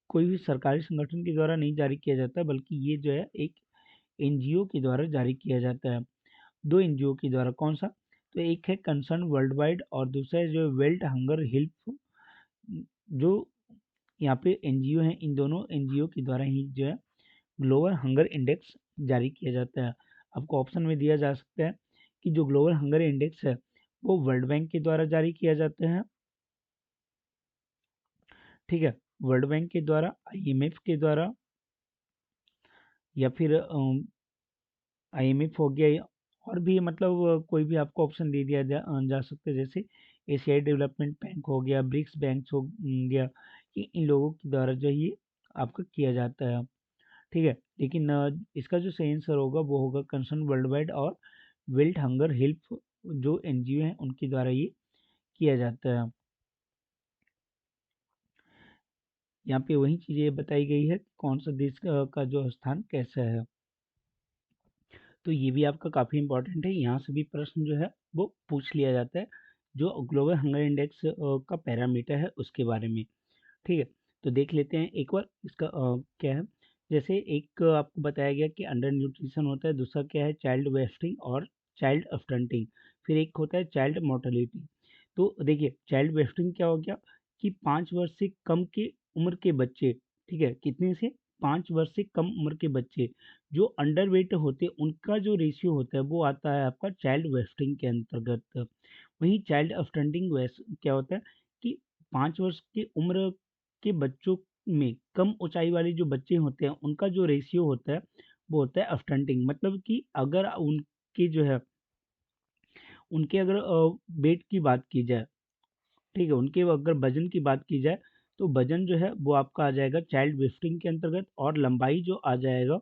कोई भी सरकारी संगठन के द्वारा नहीं जारी किया जाता, बल्कि ये जो है एक एनजीओ के द्वारा जारी किया जाता है। दो एनजीओ के द्वारा, कौन सा? तो एक है कंसर्न वर्ल्ड वाइड और दूसरा है जो वेल्ट हंगर हेल्प। जो यहाँ पे एनजीओ हैं, इन दोनों एनजीओ के द्वारा ही जो है ग्लोबल हंगर इंडेक्स जारी किया जाता है। आपको ऑप्शन में दिया जा सकता है कि जो ग्लोबल हंगर इंडेक्स है वो वर्ल्ड बैंक के द्वारा जारी किया जाता है। ठीक है, वर्ल्ड बैंक के द्वारा, आईएमएफ के द्वारा, या फिर आईएमएफ हो गया, और भी मतलब कोई भी आपको ऑप्शन दे दिया जा सकता है, जैसे एशियाई डेवलपमेंट बैंक हो गया, ब्रिक्स बैंक हो गया। कि इन लोगों के द्वारा जो ये आपका किया जाता है। ठीक है, लेकिन इसका जो सही आंसर होगा वो होगा कंसर्न वर्ल्ड वाइड और वर्ल्ड हंगर हेल्प, जो एनजीओ हैं उनके द्वारा ये किया जाता है। यहाँ पे वही चीज़ें बताई गई है कि कौन सा देश का जो स्थान कैसा है। तो ये भी आपका काफ़ी इंपॉर्टेंट है, यहाँ से भी प्रश्न जो है वो पूछ लिया जाता है, जो ग्लोबल हंगर इंडेक्स का पैरामीटर है उसके बारे में। ठीक है, तो देख लेते हैं एक बार इसका क्या है। जैसे एक आपको बताया गया कि अंडर न्यूट्रिशन होता है, दूसरा क्या है चाइल्ड वेस्टिंग और चाइल्ड स्टंटिंग, फिर एक होता है चाइल्ड मोर्टेलिटी। तो देखिए चाइल्ड वेस्टिंग क्या हो गया कि 5 वर्ष से कम की उम्र के बच्चे, ठीक है, कितने से 5 वर्ष से कम उम्र के बच्चे जो अंडर वेट होते हैं उनका जो रेशियो होता है वो आता है आपका चाइल्ड वेस्टिंग के अंतर्गत। वहीं चाइल्ड स्टंटिंग वेस्ट क्या होता है कि 5 वर्ष की उम्र के बच्चों में कम ऊंचाई वाले जो बच्चे होते हैं उनका जो रेशियो होता है वो होता है स्टंटिंग, मतलब कि अगर उनके जो है उनके अगर वेट की बात की जाए, ठीक है, उनके अगर वजन की बात की जाए तो वजन जो है वो आपका आ जाएगा चाइल्ड वेस्टिंग के अंतर्गत, और लंबाई जो आ जाएगा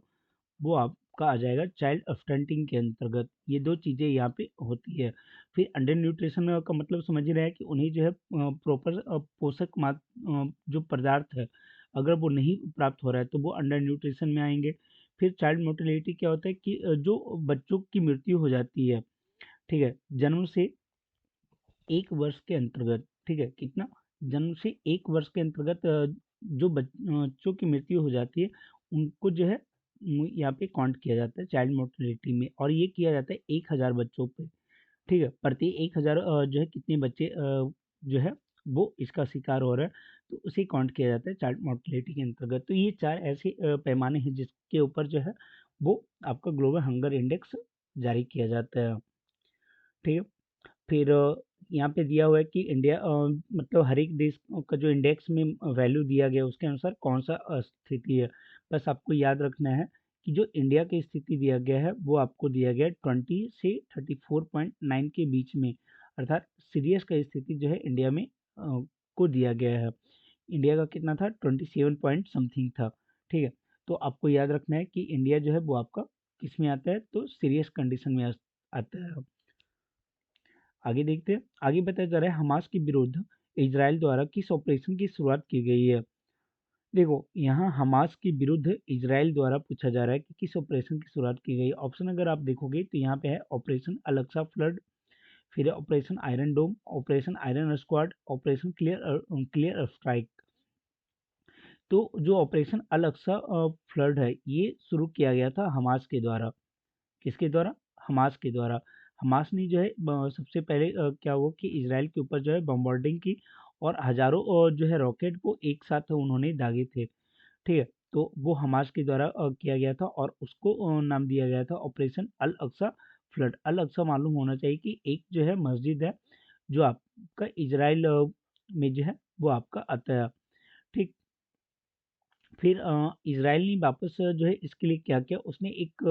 वो आपका आ जाएगा चाइल्ड स्टंटिंग के अंतर्गत। ये दो चीज़ें यहाँ पे होती है। फिर अंडर न्यूट्रिशन का मतलब समझ रहे हैं कि उन्हें जो है प्रॉपर पोषक जो पदार्थ है अगर वो नहीं प्राप्त हो रहा है तो वो अंडर न्यूट्रिशन में आएंगे। फिर चाइल्ड मोर्टेलिटी क्या होता है कि जो बच्चों की मृत्यु हो जाती है, ठीक है, जन्म से 1 वर्ष के अंतर्गत, ठीक है, कितना, जन्म से 1 वर्ष के अंतर्गत जो बच्चों की मृत्यु हो जाती है उनको जो है यहाँ पे काउंट किया जाता है चाइल्ड मोर्टेलिटी में, और ये किया जाता है 1000 बच्चों पे, ठीक है, प्रति 1000 जो है कितने बच्चे जो है वो इसका शिकार हो रहा है, तो उसे काउंट किया जाता है चाइल्ड मोर्टेलिटी के अंतर्गत। तो ये 4 ऐसे पैमाने हैं जिसके ऊपर जो है वो आपका ग्लोबल हंगर इंडेक्स जारी किया जाता है। ठीक है, फिर यहाँ पे दिया हुआ है कि इंडिया मतलब हर एक देश का जो इंडेक्स में वैल्यू दिया गया है उसके अनुसार कौन सा स्थिति है। बस आपको याद रखना है कि जो इंडिया की स्थिति दिया गया है वो आपको दिया गया है 20 से 34.9 के बीच में, अर्थात सीरियस का स्थिति जो है इंडिया में को दिया गया है। इंडिया का कितना था, 27 पॉइंट समथिंग था। ठीक है, तो आपको याद रखना है कि इंडिया जो है वो आपका किस में आता है, तो सीरियस कंडीशन में आता है। आगे देखते हैं, आगे बताया जा रहा है हमास के विरुद्ध इजराइल द्वारा किस ऑपरेशन की शुरुआत की गई है। देखो यहाँ हमास के विरुद्ध इजराइल द्वारा पूछा जा रहा है कि किस ऑपरेशन की शुरुआत की गई। ऑप्शन अगर आप देखोगे तो यहाँ पे है ऑपरेशन अलक्सा फ्लड, फिर है operation Iron Dome, operation Iron Squad, operation Clear Strike. तो जो ऑपरेशन अलक्सा फ्लड है ये शुरू किया गया था हमास के द्वारा। किसके द्वारा, हमास के द्वारा। हमास ने जो है सबसे पहले क्या हुआ कि इजराइल के ऊपर जो है बम्बार्डिंग की, और हजारों जो है रॉकेट को एक साथ उन्होंने दागे थे। ठीक है, तो वो हमास के द्वारा किया गया था और उसको नाम दिया गया था ऑपरेशन अल अक्सा फ्लड। अल अक्सा मालूम होना चाहिए कि एक जो है मस्जिद है जो आपका इजराइल में जो है वो आपका आता है। ठीक, फिर इजराइल ने वापस जो है इसके लिए क्या किया, उसने एक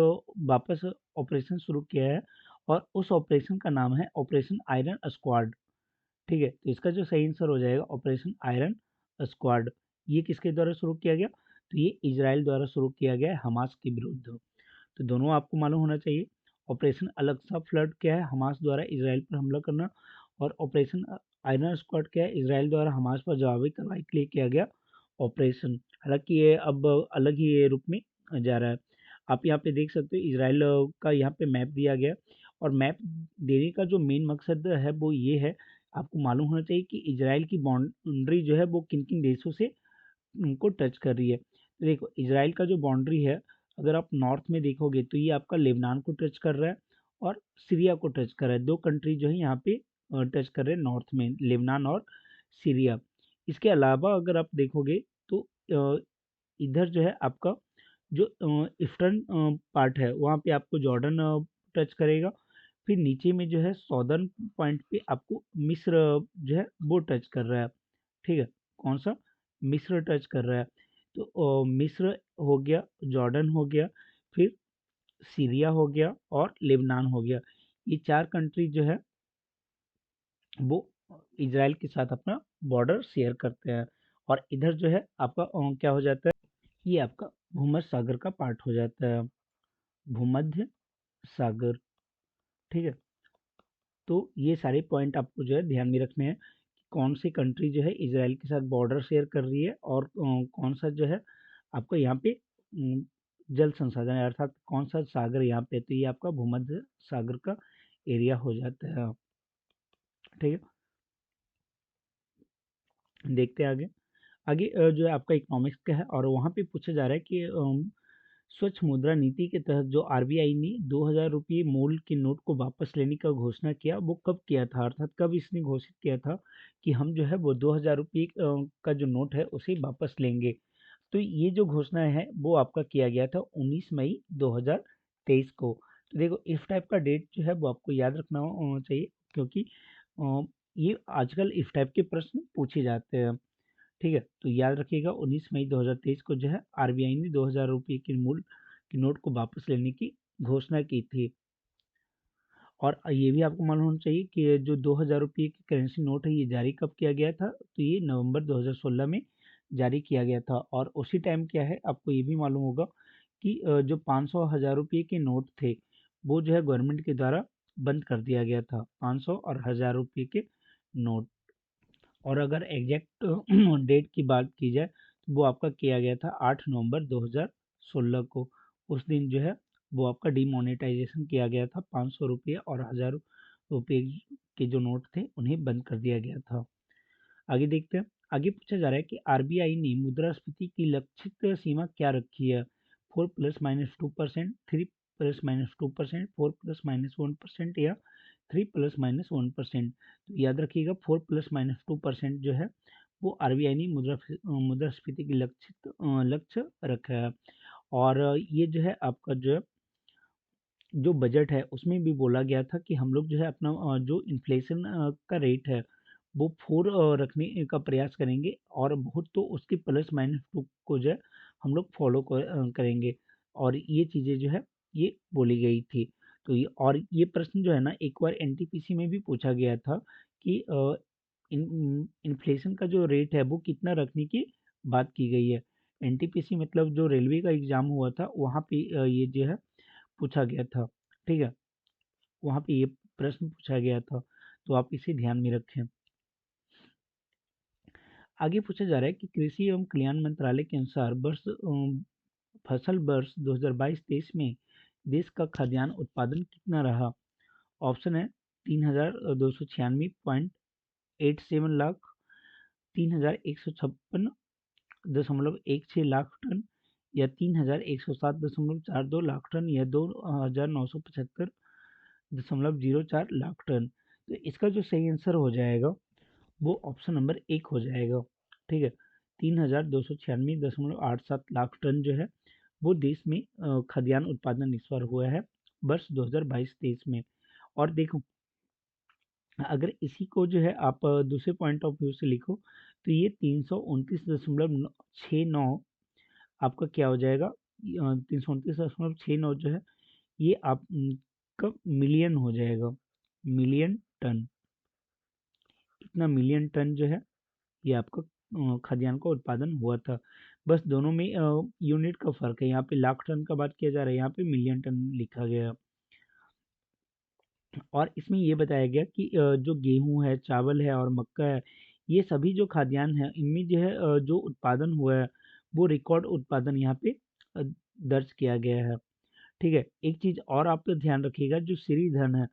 वापस ऑपरेशन शुरू किया है, और उस ऑपरेशन का नाम है ऑपरेशन आयरन स्क्वाड। ठीक है, तो इसका जो सही आंसर हो जाएगा ऑपरेशन आयरन स्क्वाड। ये किसके द्वारा शुरू किया गया, तो ये इजराइल द्वारा शुरू किया गया है हमास के विरुद्ध। तो दोनों आपको मालूम होना चाहिए। ऑपरेशन अलक्सा फ्लड क्या है, हमास द्वारा इजराइल पर हमला करना, और ऑपरेशन आयरन स्क्वाड क्या है, इजराइल द्वारा हमास पर जवाबी कार्रवाई के लिए किया गया ऑपरेशन। हालांकि ये अब अलग ही ये रूप में जा रहा है। आप यहाँ पे देख सकते हो इजराइल का यहाँ पे मैप दिया गया, और मैप देने का जो मेन मकसद है वो ये है, आपको मालूम होना चाहिए कि इजराइल की बाउंड्री जो है वो किन किन देशों से उनको टच कर रही है। तो देखो इजराइल का जो बाउंड्री है, अगर आप नॉर्थ में देखोगे तो ये आपका लेबनान को टच कर रहा है और सीरिया को टच कर रहा है। दो कंट्री जो है यहाँ पे टच कर रहे हैं नॉर्थ में, लेबनान और सीरिया। इसके अलावा अगर आप देखोगे तो इधर जो है आपका जो ईस्टर्न पार्ट है वहाँ पे आपको जॉर्डन टच करेगा। फिर नीचे में जो है सॉदर्न पॉइंट पे आपको मिस्र जो है वो टच कर रहा है। ठीक है, कौन सा, मिस्र टच कर रहा है। तो मिस्र हो गया, जॉर्डन हो गया, फिर सीरिया हो गया और लेबनान हो गया। ये चार कंट्री जो है वो इजराइल के साथ अपना बॉर्डर शेयर करते हैं, और इधर जो है आपका क्या हो जाता है, ये आपका भूमध्य सागर का पार्ट हो जाता है, भूमध्य सागर। ठीक है, तो ये सारे पॉइंट आपको जो है ध्यान में रखने हैं कि कौन सी कंट्री जो है इजराइल के साथ बॉर्डर शेयर कर रही है, और कौन सा जो है आपको यहाँ पे जल संसाधन है, अर्थात कौन सा सागर यहाँ पे, तो ये आपका भूमध्य सागर का एरिया हो जाता है। ठीक है, देखते हैं आगे। आगे जो है आपका इकोनॉमिक्स का है, और वहाँ पे पूछा जा रहा है कि स्वच्छ मुद्रा नीति के तहत जो आरबीआई ने 2000 रुपये मूल के नोट को वापस लेने का घोषणा किया, वो कब किया था, अर्थात कब इसने घोषित किया था कि हम जो है वो 2000 रुपये का जो नोट है उसे वापस लेंगे। तो ये जो घोषणा है वो आपका किया गया था 19 मई 2023 को। तो देखो, इस टाइप का डेट जो है वो आपको याद रखना चाहिए, क्योंकि अ, ये आजकल इस टाइप के प्रश्न पूछे जाते हैं। ठीक है, तो याद रखिएगा 19 मई 2023 को जो है आरबीआई ने 2000 रुपये के मूल के नोट को वापस लेने की घोषणा की थी। और ये भी आपको मालूम होना चाहिए कि जो 2000 रुपये की करेंसी नोट है ये जारी कब किया गया था, तो ये नवंबर 2016 में जारी किया गया था। और उसी टाइम क्या है, आपको ये भी मालूम होगा कि जो 500 1000 रुपये के नोट थे वो जो है गवर्नमेंट के द्वारा बंद कर दिया गया था, 500 और 1000 रुपये के नोट। और अगर एग्जैक्ट डेट की बात की जाए तो वो आपका किया गया था 8 नवंबर 2016 को। उस दिन जो है वो आपका डिमोनेटाइजेशन किया गया था, 500 रुपये और 1000 रुपये के जो नोट थे उन्हें बंद कर दिया गया था। आगे देखते हैं। आगे पूछा जा रहा है कि आरबीआई ने मुद्रास्फीति की लक्षित सीमा क्या रखी है, 4 ± 2%, 3 ± 2%, 4 ± 1% या 3 ± 1%। तो याद रखिएगा 4 ± 2% जो है वो आरबीआई ने मुद्रास्फीति की लक्षित लक्ष्य रखा है। और ये जो है आपका जो बजट है उसमें भी बोला गया था कि हम लोग जो है अपना जो इन्फ्लेशन का रेट है वो 4 रखने का प्रयास करेंगे, और बहुत तो उसके ±2 को जो है हम लोग फॉलो करेंगे। और ये चीज़ें जो है ये बोली गई थी। तो ये, और ये प्रश्न जो है ना एक बार एनटीपीसी में भी पूछा गया था कि इन्फ्लेशन का जो रेट है वो कितना रखने की बात की गई है। एनटीपीसी मतलब जो रेलवे का एग्जाम हुआ था वहाँ पे ये जो है पूछा गया था। ठीक है, वहाँ पे ये प्रश्न पूछा गया था, तो आप इसे ध्यान में रखें। आगे पूछा जा रहा है कि कृषि एवं कल्याण मंत्रालय के अनुसार फसल वर्ष 2022-23 में देश का खाद्यान्न उत्पादन कितना रहा। ऑप्शन है 3296.87 लाख, 3156.16 लाख टन, या 3107.42 लाख टन, या 2975.04 लाख टन। तो इसका जो सही आंसर हो जाएगा वो ऑप्शन नंबर 1 हो जाएगा। ठीक है, 3296.87 लाख टन जो है वो देश में खाद्यान्न उत्पादन इस बार हुआ है वर्ष 2022-23 में। और देखो, अगर इसी को जो है आप दूसरे पॉइंट ऑफ व्यू से लिखो तो ये 329.69 आपका क्या हो जाएगा, 329.69 जो है ये आपका मिलियन हो जाएगा, मिलियन टन। इतना मिलियन टन जो है ये आपका खाद्यान्न का उत्पादन हुआ था। बस दोनों में यूनिट का फर्क है, यहाँ पे लाख टन का बात किया जा रहा है, यहाँ पे मिलियन टन लिखा गया है। और इसमें ये बताया गया कि जो गेहूं है, चावल है और मक्का है, ये सभी जो खाद्यान्न है इनमें जो है जो उत्पादन हुआ है वो रिकॉर्ड उत्पादन यहाँ पे दर्ज किया गया है। ठीक है, एक चीज और आप तो ध्यान रखिएगा, जो श्रीधन है,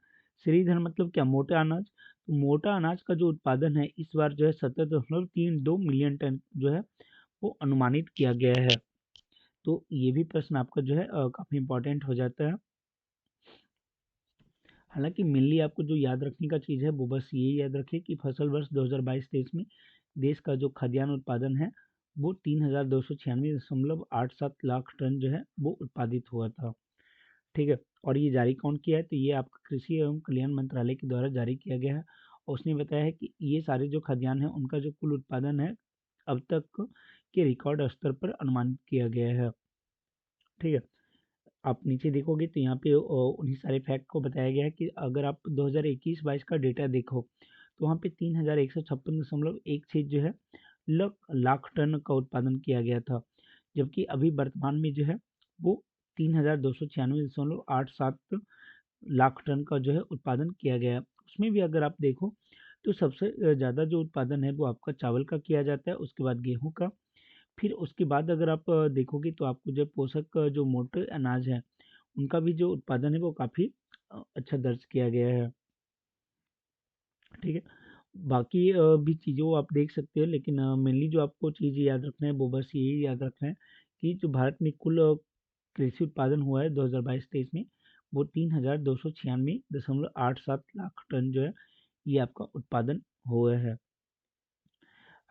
श्रीधन मतलब क्या, मोटा अनाज। तो मोटा अनाज का जो उत्पादन है इस बार जो है 17.32 मिलियन टन जो है वो अनुमानित किया गया है। तो ये भी प्रश्न आपका जो है काफी इंपॉर्टेंट हो जाता है। हालांकि मेनली आपको जो याद रखने का चीज़ है वो बस ये याद रखिए कि फसल वर्ष 2022-23 में देश का जो खाद्यान्न उत्पादन है वो 3296.87 लाख टन जो है वो उत्पादित हुआ था। ठीक है, और ये जारी कौन किया है, तो ये आपका कृषि एवं कल्याण मंत्रालय के द्वारा जारी किया गया है। और उसने बताया है कि ये सारे जो खाद्यान्न है उनका जो कुल उत्पादन है अब तक के रिकॉर्ड स्तर पर अनुमानित किया गया है। ठीक है, आप नीचे देखोगे तो यहाँ पे उन्हीं सारे फैक्ट को बताया गया है कि अगर आप 2021-22 का डेटा देखो तो वहाँ पे 3156.16 जो है लाख टन का उत्पादन किया गया था, जबकि अभी वर्तमान में जो है वो 3296.87 लाख टन का जो है उत्पादन किया गया है। उसमें भी अगर आप देखो तो सबसे ज़्यादा जो उत्पादन है वो आपका चावल का किया जाता है, उसके बाद गेहूं का, फिर उसके बाद अगर आप देखोगे तो आपको जो पोषक जो मोटे अनाज है उनका भी जो उत्पादन है वो काफ़ी अच्छा दर्ज किया गया है। ठीक है। बाकी भी चीज़ों को आप देख सकते हो, लेकिन मेनली जो आपको चीज़ याद रखना है वो बस यही याद रखना है कि जो भारत में कुल कृषि उत्पादन हुआ है 2022-23 में, वो 3,296.87 लाख टन जो है ये आपका उत्पादन हुआ है।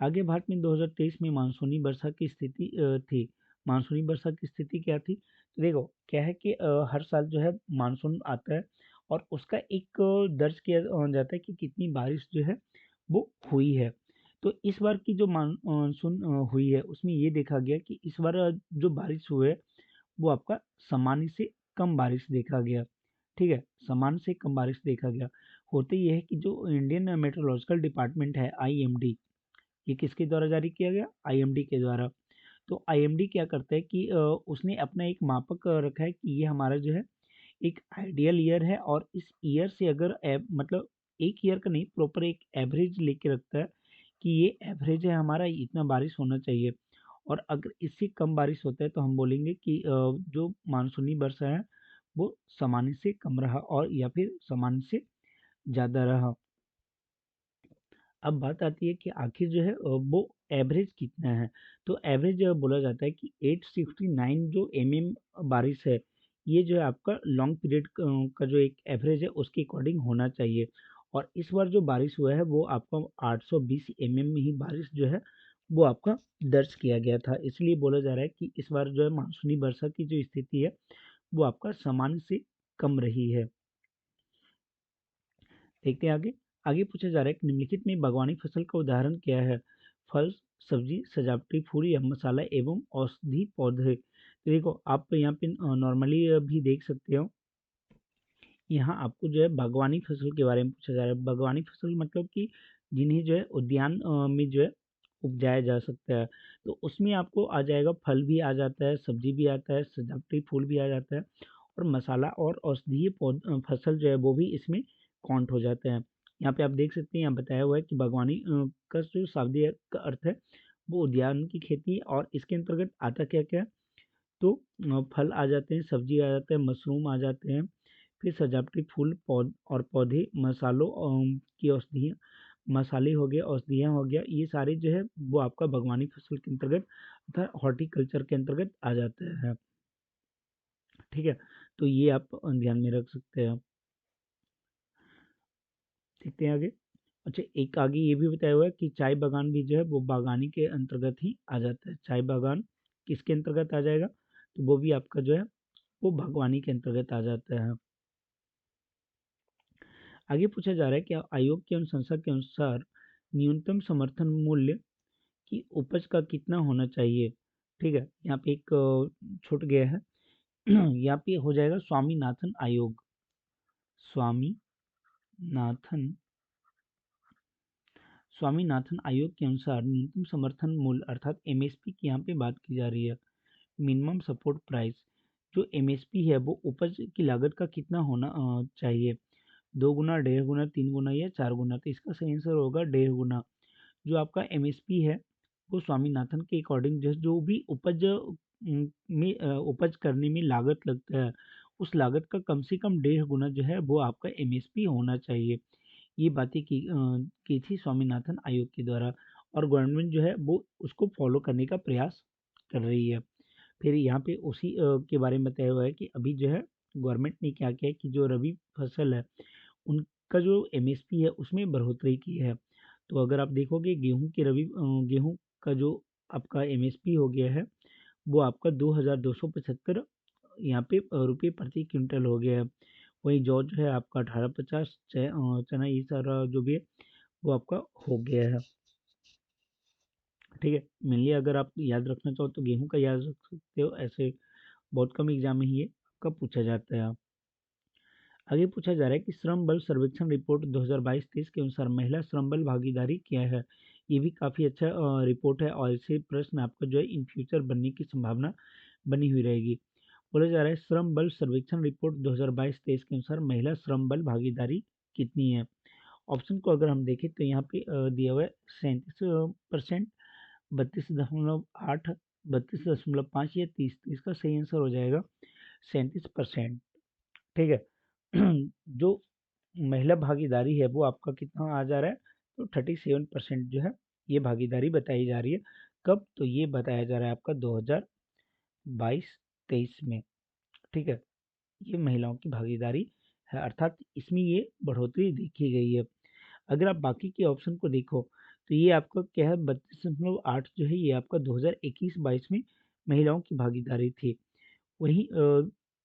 आगे भारत में 2023 में मानसूनी वर्षा की स्थिति थी। मानसूनी वर्षा की स्थिति क्या थी? तो देखो क्या है कि हर साल जो है मानसून आता है और उसका एक दर्ज किया जाता है कि कितनी बारिश जो है वो हुई है। तो इस बार की जो मानसून हुई है उसमें ये देखा गया कि इस बार जो बारिश हुई है वो आपका सामान्य से कम बारिश देखा गया। ठीक है, सामान्य से कम बारिश देखा गया। होते ये है कि जो इंडियन मेट्रोलॉजिकल डिपार्टमेंट है आईएमडी, ये किसके द्वारा जारी किया गया? आईएमडी के द्वारा। तो आईएमडी क्या करता है कि उसने अपना एक मापक रखा है कि ये हमारा जो है एक आइडियल ईयर है, और इस ईयर से अगर मतलब एक ईयर का नहीं, प्रॉपर एक एवरेज लेके रखता है कि ये एवरेज है हमारा, इतना बारिश होना चाहिए। और अगर इससे कम बारिश होता है तो हम बोलेंगे कि जो मानसूनी वर्षा है वो सामान्य से कम रहा और या फिर सामान्य से ज़्यादा रहा। अब बात आती है कि आखिर जो है वो एवरेज कितना है। तो एवरेज बोला जाता है कि 869 जो बारिश है, ये जो है आपका लॉन्ग पीरियड का जो एक एवरेज है उसके अकॉर्डिंग होना चाहिए। और इस बार जो बारिश हुआ है वो आपका 820 में ही बारिश जो है वो आपका दर्ज किया गया था। इसलिए बोला जा रहा है कि इस बार जो है मानसूनी वर्षा की जो स्थिति है वो आपका सामान्य से कम रही है। देखते हैं आगे। आगे पूछा जा रहा है कि निम्नलिखित में बागवानी फसल का उदाहरण क्या है? फल, सब्जी, सजावटी फूल या मसाला एवं औषधि पौधे। तो देखो आप यहाँ पे नॉर्मली भी देख सकते हो, यहाँ आपको जो है बागवानी फसल के बारे में पूछा जा रहा है। बागवानी फसल मतलब कि जिन्हें जो है उद्यान में जो है उपजाया जा सकता है। तो उसमें आपको आ जाएगा, फल भी आ जाता है, सब्जी भी आता है, सजावटी फूल भी आ जाता है, और मसाला और औषधीय फसल जो है वो भी इसमें काउंट हो जाते हैं। यहाँ पे आप देख सकते हैं, यहाँ बताया हुआ है कि बागवानी का जो शाब्दिक का अर्थ है वो उद्यान की खेती, और इसके अंतर्गत आता क्या क्या है? तो फल आ जाते हैं, सब्जी आ जाते हैं, मशरूम आ जाते हैं, फिर सजावटी फूल और पौधे, मसालों की औषधियाँ, मसाले हो गए, औषधियाँ हो गया, ये सारे जो है वो आपका बागवानी फसल के अंतर्गत तथा हॉर्टिकल्चर के अंतर्गत आ जाते हैं। ठीक है, तो ये आप ध्यान में रख सकते हैं। देखते हैं आगे। अच्छा, एक आगे ये भी बताया हुआ है कि चाय बागान भी जो है वो बागानी के अंतर्गत ही आ जाता है। चाय बागान किसके अंतर्गत आ जाएगा? तो वो भी आपका जो है वो बागवानी के अंतर्गत आ जाता है। आगे पूछा जा रहा है कि आयोग की अनुशंसा के अनुसार न्यूनतम समर्थन मूल्य की उपज का कितना होना चाहिए? ठीक है, यहाँ पे एक छूट गया है। यहाँ पे हो जाएगा स्वामीनाथन आयोग। स्वामीनाथन स्वामीनाथन आयोग के अनुसार न्यूनतम समर्थन मूल्य अर्थात एमएसपी की यहाँ पे बात की जा रही है। मिनिमम सपोर्ट प्राइस, जो एमएसपी है वो उपज की लागत का कितना होना चाहिए? 2 गुना, 1.5 गुना, 3 गुना या 4 गुना? तो इसका सही आंसर होगा 1.5 गुना। जो आपका एमएसपी है वो स्वामीनाथन के अकॉर्डिंग जो भी उपज में उपज करने में लागत लगता है, उस लागत का कम से कम 1.5 गुना जो है वो आपका एमएसपी होना चाहिए। ये बातें की थी स्वामीनाथन आयोग के द्वारा, और गवर्नमेंट जो है वो उसको फॉलो करने का प्रयास कर रही है। फिर यहाँ पे उसी के बारे में बताया हुआ है कि अभी जो है गवर्नमेंट ने क्या किया है कि जो रबी फसल है उनका जो एमएसपी है उसमें बढ़ोतरी की है। तो अगर आप देखोगे गेहूं का जो आपका एमएसपी हो गया है वो आपका 2,275 यहाँ पे रुपये प्रति क्विंटल हो गया है। वहीं जौ जो है आपका 1850, चना, ये सारा जो भी है वो आपका हो गया है। ठीक है, मेनली अगर आप याद रखना चाहो तो गेहूं का याद रख सकते हो, ऐसे बहुत कम एग्जाम में ही ये कब पूछा जाता है। आगे पूछा जा रहा है कि श्रम बल सर्वेक्षण रिपोर्ट 2022-23 के अनुसार महिला श्रम बल भागीदारी क्या है? ये भी काफ़ी अच्छा रिपोर्ट है, और ऐसे प्रश्न आपका जो है इन फ्यूचर बनने की संभावना बनी हुई रहेगी। बोला जा रहा है श्रम बल सर्वेक्षण रिपोर्ट 2022-23 के अनुसार महिला श्रम बल भागीदारी कितनी है? ऑप्शन को अगर हम देखें तो यहाँ पे दिया हुआ है 37%, 32.8, 32.5 या 30। तो इसका सही आंसर हो जाएगा 37%। ठीक है। जो महिला भागीदारी है वो आपका कितना आ जा रहा है, तो 37% जो है ये भागीदारी बताई जा रही है। कब? तो ये बताया जा रहा है आपका 2022-23 में। ठीक है, ये महिलाओं की भागीदारी है, अर्थात इसमें ये बढ़ोतरी देखी गई है। अगर आप बाकी के ऑप्शन को देखो तो ये आपका क्या है, 32.8 जो है ये आपका 2021-22 में महिलाओं की भागीदारी थी। वहीं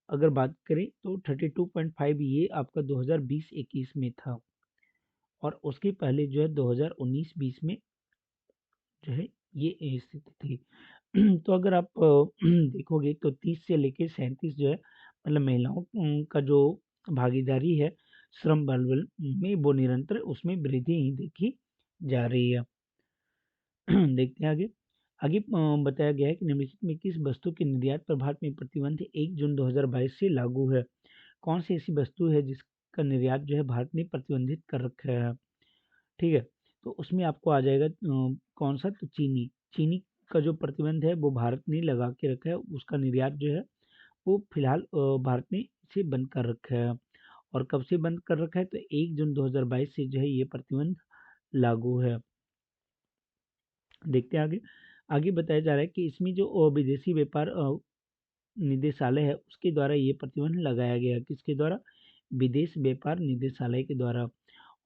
अगर बात करें तो 32.5 ये आपका 2020-21 में था, और उसके पहले जो है 2019-20 में जो है ये स्थिति थी। तो अगर आप देखोगे तो 30 से लेके 37 जो है, मतलब महिलाओं का जो भागीदारी है श्रम बल में, वो निरंतर उसमें वृद्धि ही देखी जा रही है। देखते हैं आगे। आगे बताया गया है कि निम्नलिखित में किस वस्तु के निर्यात पर भारत में प्रतिबंध 1 जून 2022 से लागू है। कौन सी ऐसी वस्तु है जिसका निर्यात जो है भारत ने प्रतिबंधित कर रखा है। ठीक है, तो उसमें आपको आ जाएगा कौन सा, तो चीनी। चीनी का जो प्रतिबंध है वो भारत ने लगा के रखा है, उसका निर्यात जो है वो फिलहाल भारत ने इसे बंद कर रखा है। और कब से बंद कर रखा है, तो 1 जून 2022 से जो है ये प्रतिबंध लागू है। देखते हैं आगे। आगे बताया जा रहा है कि इसमें जो विदेशी व्यापार निदेशालय है उसके द्वारा ये प्रतिबंध लगाया गया। किसके द्वारा? विदेश व्यापार निदेशालय के द्वारा।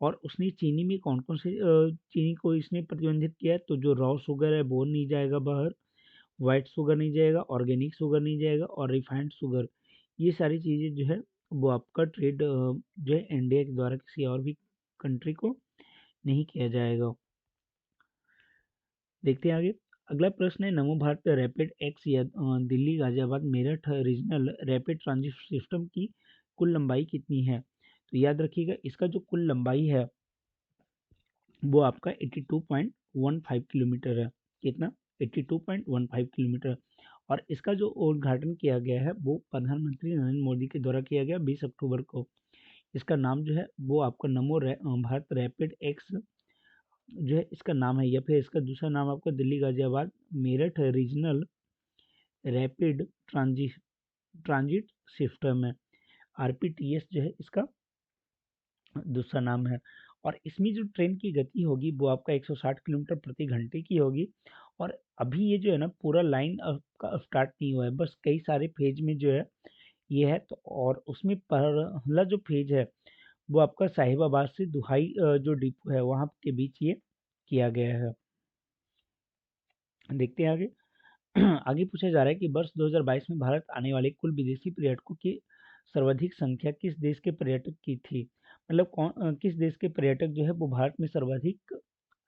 और उसने चीनी में कौन कौन से चीनी को इसने प्रतिबंधित किया है, तो जो रॉ शुगर है वो नहीं जाएगा बाहर, वाइट शुगर नहीं जाएगा, ऑर्गेनिक शुगर नहीं जाएगा, और रिफाइंड शुगर, ये सारी चीज़ें जो है वो आपका ट्रेड जो है इंडिया के द्वारा किसी और भी कंट्री को नहीं किया जाएगा। देखते हैं आगे। अगला प्रश्न है, नमो भारत रैपिड एक्स या Delhi Ghaziabad Meerut regional rapid transit system की कुल लंबाई कितनी है। तो याद रखिएगा इसका जो कुल लंबाई है वो आपका 82.15 किलोमीटर है। कितना? 82.15 किलोमीटर। और इसका जो उद्घाटन किया गया है वो प्रधानमंत्री नरेंद्र मोदी के द्वारा किया गया 20 अक्टूबर को। इसका नाम जो है वो आपका भारत रैपिड एक्स जो है इसका नाम है, या फिर इसका दूसरा नाम आपका Delhi Ghaziabad Meerut regional rapid transit system है। आरपीटीएस जो है इसका दूसरा नाम है। और इसमें जो ट्रेन की गति होगी वो आपका 160 किलोमीटर प्रति घंटे की होगी। और अभी ये जो है ना पूरा लाइन का स्टार्ट नहीं हुआ है, बस कई सारे फेज में जो है ये है। तो और उसमें पहला जो फेज है वो आपका साहिबाबाद से दुहाई जो डिपो है वहाँ के बीच ये किया गया है। देखते हैं आगे। आगे पूछा जा रहा है कि वर्ष 2022 में भारत आने वाले कुल विदेशी पर्यटकों की सर्वाधिक संख्या किस देश के पर्यटक की थी। मतलब किस देश के पर्यटक जो है वो भारत में सर्वाधिक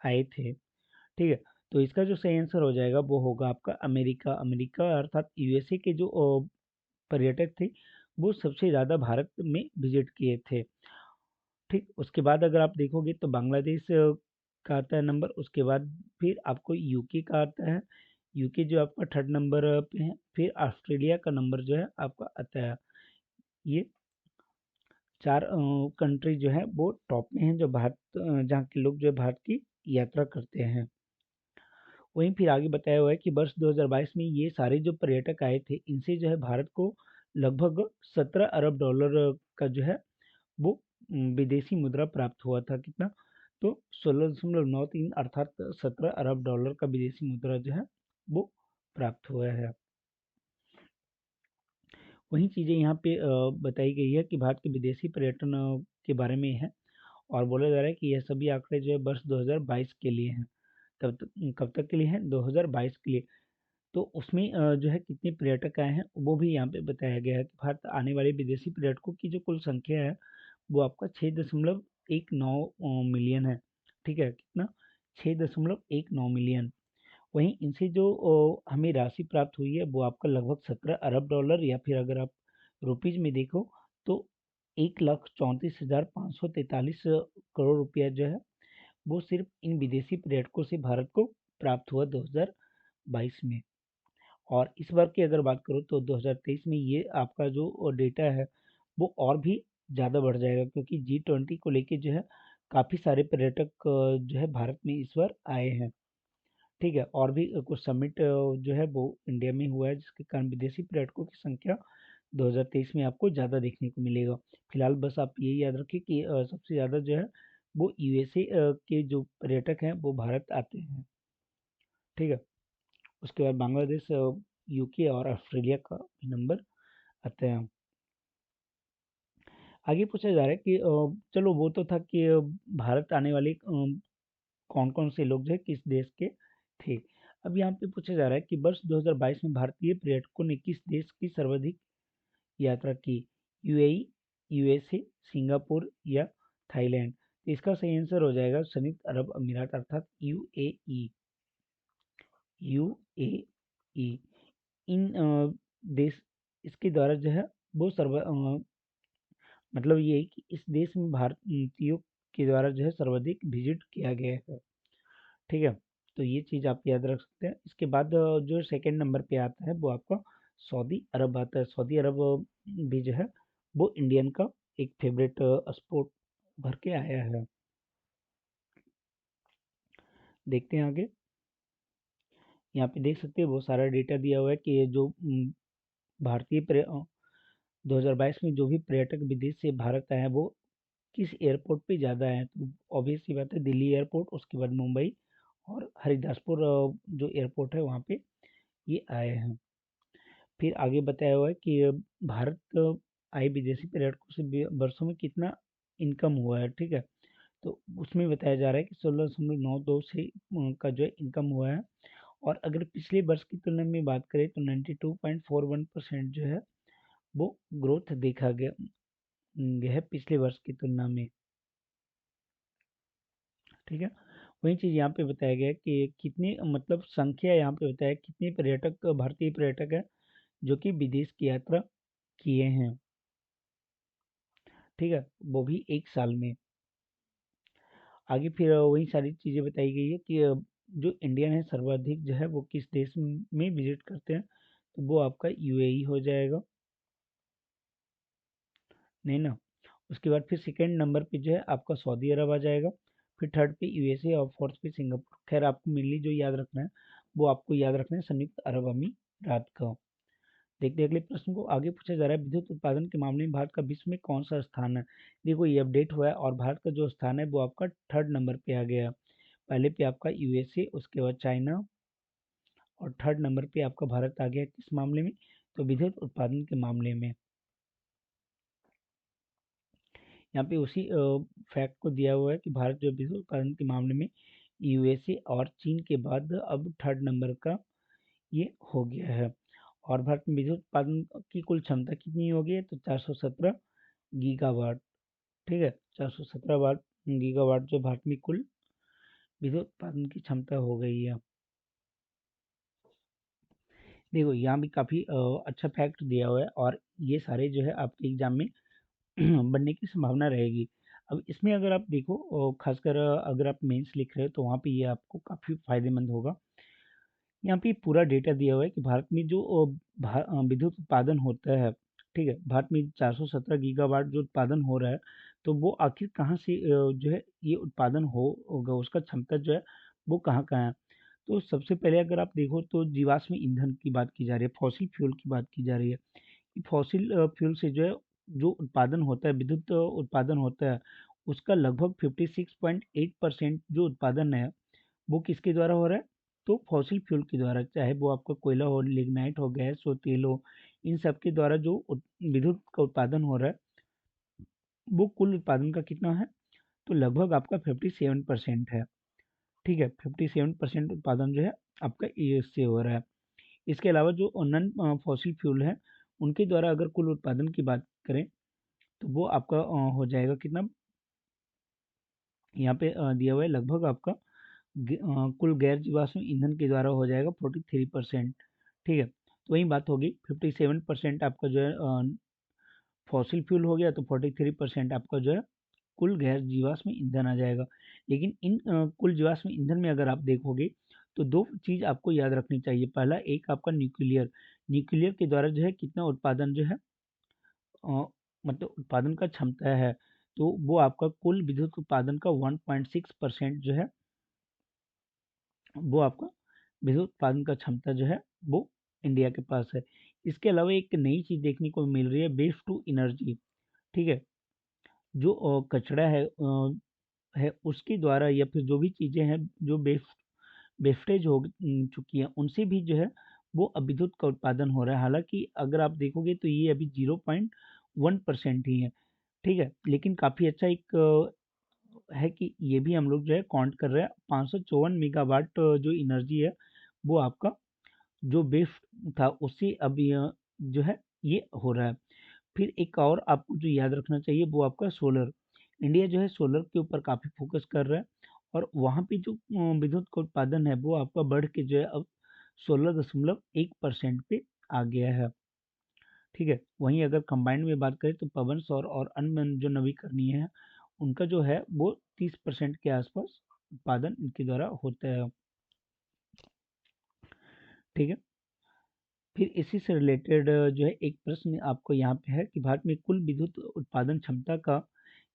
आए थे। ठीक है, तो इसका जो सही आंसर हो जाएगा वो होगा आपका अमेरिका। अमेरिका अर्थात यूएसए के जो पर्यटक थे वो सबसे ज़्यादा भारत में विजिट किए थे। ठीक, उसके बाद अगर आप देखोगे तो बांग्लादेश का आता है नंबर, उसके बाद फिर आपको यूके का आता है। यूके जो आपका थर्ड नंबर पे है, फिर ऑस्ट्रेलिया का नंबर जो है आपका आता है। ये चार कंट्री जो है वो टॉप में हैं, जो भारत जहाँ के लोग जो है भारत की यात्रा करते हैं। वहीं फिर आगे बताया हुआ है कि वर्ष 2022 में ये सारे जो पर्यटक आए थे इनसे जो है भारत को लगभग 17 अरब डॉलर का जो है वो विदेशी मुद्रा प्राप्त हुआ था। कितना? तो 16.93 अर्थात 17 अरब डॉलर का विदेशी मुद्रा जो है वो प्राप्त हुआ है। वही चीज़ें यहाँ पे बताई गई है कि भारत के विदेशी पर्यटन के बारे में है। और बोला जा रहा है कि यह सभी आंकड़े जो है वर्ष 2022 के लिए हैं। तब तक कब तक के लिए हैं? 2022 के लिए। तो उसमें जो है कितने पर्यटक आए हैं वो भी यहाँ पे बताया गया है कि भारत आने वाले विदेशी पर्यटकों की जो कुल संख्या है वो आपका 6.19 मिलियन है। ठीक है, कितना? 6.19 मिलियन। वहीं इनसे जो हमें राशि प्राप्त हुई है वो आपका लगभग 17 अरब डॉलर, या फिर अगर आप रुपीज में देखो तो 1,34,543 करोड़ रुपया जो है वो सिर्फ इन विदेशी पर्यटकों से भारत को प्राप्त हुआ 2022 में। और इस बार की अगर बात करूँ तो 2023 में ये आपका जो डेटा है वो और भी ज़्यादा बढ़ जाएगा, क्योंकि G20 को लेके जो है काफ़ी सारे पर्यटक जो है भारत में इस बार आए हैं। ठीक है। और भी कुछ समिट जो है वो इंडिया में हुआ है, जिसके कारण विदेशी पर्यटकों की संख्या 2023 में आपको ज़्यादा देखने को मिलेगा। फिलहाल बस आप ये याद रखिए कि सबसे ज़्यादा जो है वो यूएसए के जो पर्यटक हैं वो भारत आते हैं। ठीक है। उसके बाद बांग्लादेश, यूके और ऑस्ट्रेलिया का भी नंबर आते हैं। आगे पूछा जा रहा है कि चलो वो तो था कि भारत आने वाले कौन कौन से लोग जो है किस देश के थे। अब यहाँ पे पूछा जा रहा है कि वर्ष 2022 में भारतीय पर्यटकों ने किस देश की सर्वाधिक यात्रा की? यूएई, यूएसए, सिंगापुर या थाईलैंड? तो इसका सही आंसर हो जाएगा संयुक्त अरब अमीरात अर्थात यूएई। यूएई इन देश इसके द्वारा जो है वो मतलब ये है कि इस देश में भारतीयों के द्वारा जो है सर्वाधिक विजिट किया गया है। ठीक है। तो ये चीज़ आप याद रख सकते हैं। इसके बाद जो सेकंड नंबर पे आता है वो आपका सऊदी अरब आता है। सऊदी अरब भी जो है वो इंडियन का एक फेवरेट स्पोर्ट भर के आया है। देखते हैं आगे। यहाँ पे देख सकते हैं वो सारा डेटा दिया हुआ है कि ये जो भारतीय 2022 में जो भी पर्यटक विदेश से भारत आए हैं वो किस एयरपोर्ट पे ज़्यादा है। तो ऑब्वियस सी बात है दिल्ली एयरपोर्ट, उसके बाद मुंबई और हरिदासपुर जो एयरपोर्ट है वहाँ पे ये आए हैं। फिर आगे बताया हुआ है कि भारत आए विदेशी पर्यटकों से वर्षों में कितना इनकम हुआ है। ठीक है। तो उसमें बताया जा रहा है कि 16.92 से का जो है इनकम हुआ है। और अगर पिछले वर्ष की तुलना में बात करें तो 92.41% जो है वो ग्रोथ देखा गया है पिछले वर्ष की तुलना में। ठीक है। वही चीज़ यहाँ पे बताया गया है कि कितनी मतलब संख्या यहाँ पे बताया है कितने पर्यटक भारतीय पर्यटक है जो कि विदेश की यात्रा किए हैं। ठीक है। वो भी एक साल में। आगे फिर वही सारी चीज़ें बताई गई है कि जो इंडियन है सर्वाधिक जो है वो किस देश में विजिट करते हैं। तो वो आपका यूएई हो जाएगा, नहीं ना। उसके बाद फिर सेकंड नंबर पे जो है आपका सऊदी अरब आ जाएगा। फिर थर्ड पे यूएसए और फोर्थ पे सिंगापुर। खैर आपको मेनली जो याद रखना है वो आपको याद रखना है संयुक्त अरब अमीरात का। देखते हैं अगले प्रश्न को। आगे पूछा जा रहा है विद्युत उत्पादन के मामले में भारत का विश्व में कौन सा स्थान है? देखो ये अपडेट हुआ है और भारत का जो स्थान है वो आपका थर्ड नंबर पे आ गया है। पहले पे आपका यूएसए, उसके बाद चाइना और थर्ड नंबर पे आपका भारत आ गया किस मामले में? तो विद्युत उत्पादन के मामले में। यहाँ पे उसी फैक्ट को दिया हुआ है कि भारत जो विद्युत उत्पादन के मामले में यूएसए और चीन के बाद अब थर्ड नंबर का ये हो गया है। और भारत में विद्युत उत्पादन की कुल क्षमता कितनी हो गई है? तो 417 गीगावाट। ठीक है। 417 वाट गीगावाट जो भारत में कुल विद्युत उत्पादन की क्षमता हो गई है। देखो यहाँ भी काफ़ी अच्छा फैक्ट दिया हुआ है और ये सारे जो है आपके एग्जाम में बनने की संभावना रहेगी। अब इसमें अगर आप देखो खासकर अगर आप मेंस लिख रहे हो तो वहाँ पे ये आपको काफ़ी फायदेमंद होगा। यहाँ पे पूरा डेटा दिया हुआ है कि भारत में जो विद्युत उत्पादन होता है। ठीक है। भारत में 417 गीगावाट जो उत्पादन हो रहा है तो वो आखिर कहाँ से जो है ये उत्पादन होगा, उसका क्षमता जो है वो कहाँ कहाँ है। तो सबसे पहले अगर आप देखो तो जीवाश्म ईंधन की बात की जा रही है, फॉसिल फ्यूल की बात की जा रही है कि फॉसिल फ्यूल से जो है जो उत्पादन होता है, विद्युत उत्पादन होता है, उसका लगभग 56.8% जो उत्पादन है वो किसके द्वारा हो रहा है? तो फॉसिल फ्यूल के द्वारा, चाहे वो आपका कोयला हो, लिग्नाइट हो, गैस हो, तेल हो, इन सब के द्वारा जो विद्युत का उत्पादन हो रहा है वो कुल उत्पादन का कितना है? तो लगभग आपका 57% है। ठीक है। 57% उत्पादन जो है आपका इससे हो रहा है। इसके अलावा जो नॉन फॉसिल फ्यूल है उनके द्वारा अगर कुल उत्पादन की बात करें तो वो आपका हो जाएगा कितना? यहाँ पे दिया हुआ है लगभग आपका कुल गैर जीवाश्म ईंधन के द्वारा हो जाएगा 43%। ठीक है। तो वही बात होगी 57% आपका जो है फॉसिल फ्यूल हो गया तो 43% आपका जो है कुल गैर जीवाश्म ईंधन आ जाएगा। लेकिन इन कुल जीवाश्म ईंधन में अगर आप देखोगे तो दो चीज़ आपको याद रखनी चाहिए। पहला एक आपका न्यूक्लियर, न्यूक्लियर के द्वारा जो है कितना उत्पादन जो है मतलब उत्पादन का क्षमता है। तो वो आपका कुल विद्युत उत्पादन का 1.6% जो है वो आपका विद्युत उत्पादन का क्षमता जो है वो इंडिया के पास है। इसके अलावा एक नई चीज़ देखने को मिल रही है, वेस्ट टू एनर्जी। ठीक है, जो कचरा है उसके द्वारा या फिर जो भी चीज़ें हैं जो वेस्टेज हो चुकी हैं उनसे भी जो है वो अब विद्युत का उत्पादन हो रहा है। हालांकि अगर आप देखोगे तो ये अभी 0.1% ही है। ठीक है, लेकिन काफ़ी अच्छा एक है कि ये भी हम लोग जो है काउंट कर रहे हैं। 554 मेगावाट जो एनर्जी है वो आपका जो बेस्ट था उससे अब यह जो है ये हो रहा है। फिर एक और आपको जो याद रखना चाहिए वो आपका सोलर। इंडिया जो है सोलर के ऊपर काफ़ी फोकस कर रहा है और वहाँ पे जो विद्युत का उत्पादन है वो आपका बढ़ के जो है अब 16.1% पे आ गया है। ठीक है, वहीं अगर कंबाइंड में बात करें तो पवन सौर और अन्य जो नवीकरणीय है उनका जो है वो 30% के आसपास उत्पादन इनके द्वारा होता है। ठीक है, फिर इसी से रिलेटेड जो है एक प्रश्न आपको यहाँ पे है कि भारत में कुल विद्युत उत्पादन क्षमता का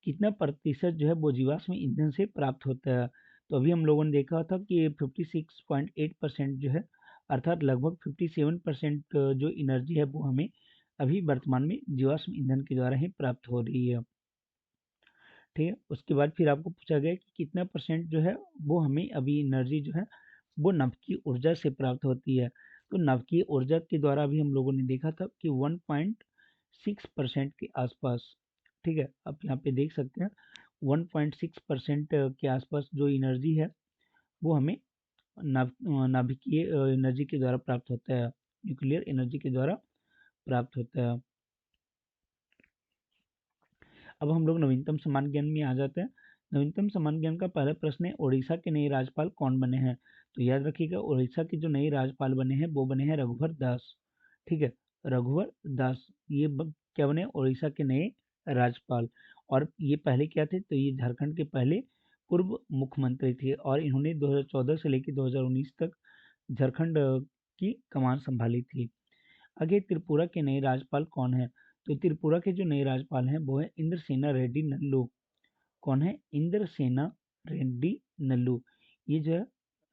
कितना प्रतिशत जो है वो जीवाश्म ईंधन से प्राप्त होता है। तो अभी हम लोगों ने देखा था कि 56.8% जो है अर्थात लगभग 57% जो एनर्जी है वो हमें अभी वर्तमान में जीवाश्म ईंधन के द्वारा ही प्राप्त हो रही है। ठीक है, उसके बाद फिर आपको पूछा गया कि कितना परसेंट जो है वो हमें अभी एनर्जी जो है वो नवकीय ऊर्जा से प्राप्त होती है। तो नवकीय ऊर्जा के द्वारा भी हम लोगों ने देखा था कि 1.6% के आसपास। ठीक है, आप यहाँ पे देख सकते हैं 1.6% के आसपास जो एनर्जी है वो हमें नाभिकीय एनर्जी के द्वारा प्राप्त होता है, न्यूक्लियर एनर्जी के द्वारा प्राप्त होता है। अब हम लोग नवीनतम समान ज्ञान में आ जाते हैं। नवीनतम समान ज्ञान का पहला प्रश्न है, उड़ीसा के नए राज्यपाल कौन बने हैं। तो याद रखिएगा उड़ीसा के जो नए राज्यपाल बने हैं वो बने हैं रघुवर दास। ठीक है, रघुवर दास ये क्या बने, उड़ीसा के नए राज्यपाल। और ये पहले क्या थे, तो ये झारखंड के पहले पूर्व मुख्यमंत्री थे और इन्होंने 2014 से लेकर 2019 तक झारखंड की कमान संभाली थी। आगे त्रिपुरा के नए राज्यपाल कौन है। तो त्रिपुरा के जो नए राज्यपाल हैं वो है इंद्रसेना रेड्डी नल्लू। कौन है, इंद्रसेना रेड्डी नल्लू। ये जो है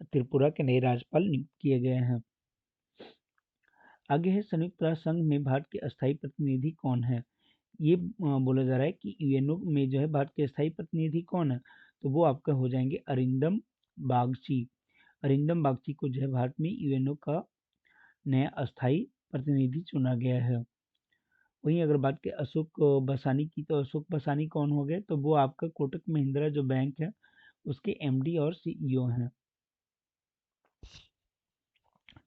त्रिपुरा के नए राज्यपाल नियुक्त किए गए हैं। आगे है संयुक्त राष्ट्र संघ में भारत के अस्थायी प्रतिनिधि कौन है। ये बोला जा रहा है कि यूएनओ में जो है भारत के अस्थायी प्रतिनिधि कौन है। तो वो आपका हो जाएंगे अरिंदम बागची। अरिंदम बागची को जो है भारत में यूएनओ का नया अस्थायी प्रतिनिधि चुना गया है। वहीं अगर बात करें अशोक बसानी की, तो अशोक बसानी कौन हो गए, तो वो आपका कोटक महिंद्रा जो बैंक है उसके एमडी और सीईओ हैं।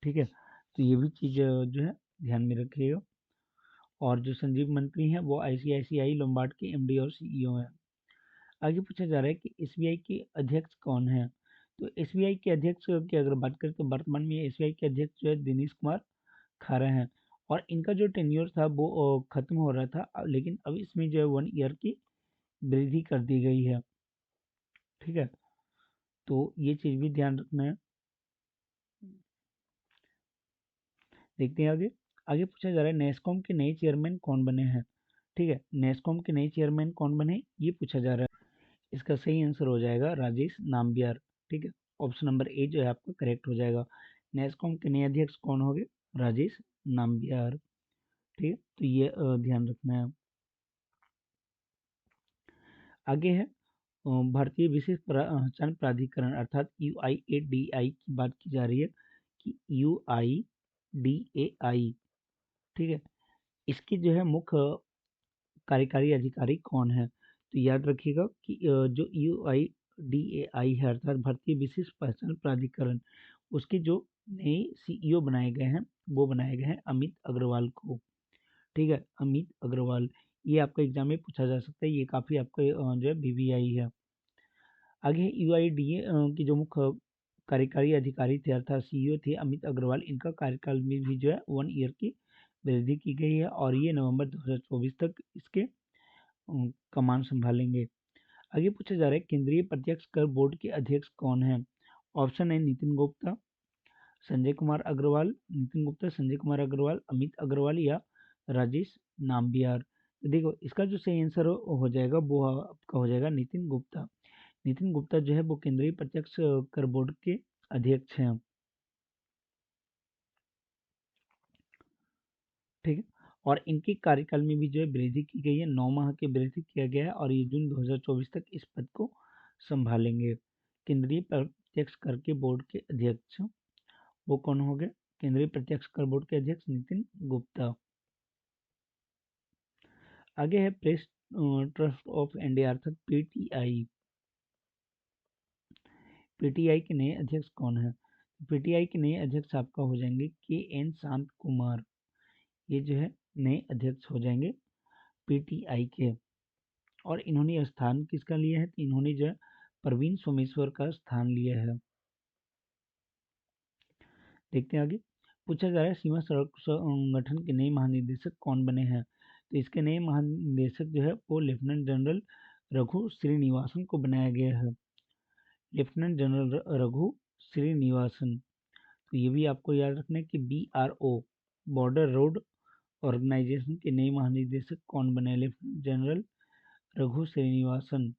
ठीक है, तो ये भी चीज़ जो है ध्यान में रखिएगा। और जो संजीव मंत्री हैं वो आईसीआईसीआई लोम्बार्ड के एमडी और सीईओ हैं। आगे पूछा जा रहा है कि एसबीआई के अध्यक्ष कौन है। तो एसबीआई के अध्यक्ष की अगर बात करें तो वर्तमान में एसबीआई के अध्यक्ष जो है दिनेश कुमार खारा हैं। और इनका जो टेन्योर था वो खत्म हो रहा था, लेकिन अब इसमें जो है 1 ईयर की वृद्धि कर दी गई है। ठीक है, तो ये चीज़ भी ध्यान रखना है। देखते हैं आगे। आगे पूछा जा रहा है नेस्कॉम के नए चेयरमैन कौन बने हैं। ठीक है, नेस्कॉम के नए चेयरमैन कौन बने ये पूछा जा रहा है। इसका सही आंसर हो जाएगा राजेश नाम्बियार। ठीक है, ऑप्शन नंबर ए जो है आपका करेक्ट हो जाएगा। नेस्कॉम के नए अध्यक्ष कौन हो गए, राजेश नाम्बियार। ठीक है, तो ये ध्यान रखना है। आगे है भारतीय विशिष्ट पहचान प्राधिकरण अर्थात यूआईएडीआई की बात की जा रही है कि यूआईडीएआई। ठीक है, इसकी जो है मुख्य कार्यकारी अधिकारी कौन है। तो याद रखिएगा कि जो यूआईडीएआई है अर्थात भारतीय विशिष्ट पहचान प्राधिकरण, उसके जो नए सीईओ बनाए गए हैं वो बनाए गए हैं अमित अग्रवाल को। ठीक है, अमित अग्रवाल। ये आपका एग्जाम में पूछा जा सकता है, ये काफ़ी आपका जो है वीवीआई है। आगे यूआईडीए की जो मुख्य कार्यकारी अधिकारी थे अर्थात सीईओ थे अमित अग्रवाल, इनका कार्यकाल में भी जो है 1 ईयर की वृद्धि की गई है और ये नवंबर 2024 तक इसके कमान संभालेंगे। आगे पूछा जा रहा है केंद्रीय प्रत्यक्ष कर बोर्ड के अध्यक्ष कौन है। ऑप्शन है नितिन गुप्ता, संजय कुमार अग्रवाल, नितिन गुप्ता, संजय कुमार अग्रवाल, अमित अग्रवाल या राजेश नाम्बियार। तो देखो इसका जो सही आंसर हो जाएगा वो आपका हो जाएगा नितिन गुप्ता। नितिन गुप्ता जो है वो केंद्रीय प्रत्यक्ष कर बोर्ड के अध्यक्ष हैं। ठीक है। और इनके कार्यकाल में भी जो है वृद्धि की गई है, 9 माह की वृद्धि किया गया है और ये जून 2024 तक इस पद को संभालेंगे। केंद्रीय प्रत्यक्ष कर के बोर्ड के अध्यक्ष वो कौन हो गए? केंद्रीय प्रत्यक्ष कर बोर्ड के अध्यक्ष नितिन गुप्ता। आगे है प्रेस ट्रस्ट ऑफ इंडिया अर्थात पीटीआई। पीटीआई के नए अध्यक्ष कौन है? पीटीआई के नए अध्यक्ष आपका हो जाएंगे के एन शांत कुमार। ये जो है नए अध्यक्ष हो जाएंगे पीटीआई के। और इन्होंने स्थान किसका लिया है? तो इन्होंने जो है प्रवीण सोमेश्वर का स्थान लिया है। देखते हैं आगे। पूछा जा रहा है सीमा सड़क संगठन के नए महानिदेशक कौन बने हैं? तो इसके नए महानिदेशक जो है वो लेफ्टिनेंट जनरल रघु श्रीनिवासन को बनाया गया है। Lieutenant general Raghu Srinivasan. तो ये भी आपको याद रखना है कि BRO बॉर्डर रोड ऑर्गेनाइजेशन के नए महानिदेशक कौन बने? Lieutenant general Raghu Srinivasan.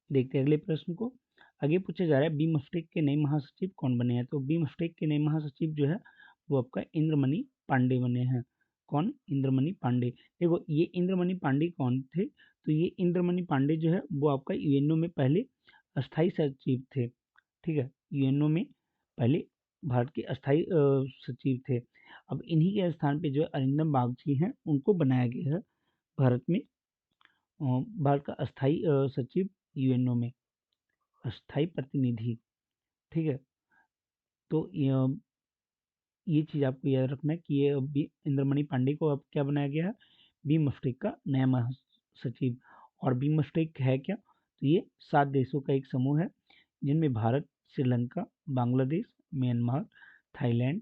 देखते हैं अगले प्रश्न को। आगे पूछा जा रहा है बीमस्टेक के नए महासचिव कौन बने हैं? तो बीमस्टेक के नए महासचिव जो है वो आपका इंद्रमणि पांडे बने हैं। कौन? इंद्रमणि पांडे। देखो ये इंद्रमणि पांडे कौन थे? तो ये इंद्रमणि पांडे जो है वो आपका यूएनओ में पहले अस्थाई सचिव थे। ठीक है, यूएनओ में पहले भारत के अस्थाई सचिव थे। अब इन्हीं के स्थान पे जो अरिंदम बागची हैं उनको बनाया गया है भारत में भारत का अस्थाई सचिव यूएनओ में, अस्थाई प्रतिनिधि। ठीक है, तो ये चीज आपको याद रखना है कि ये इंद्रमणि पांडे को अब क्या बनाया गया है? बीमस्टेक का नया महासचिव। और बीमस्टेक है क्या? तो ये 7 देशों का एक समूह है जिनमें भारत, श्रीलंका, बांग्लादेश, म्यांमार, थाईलैंड,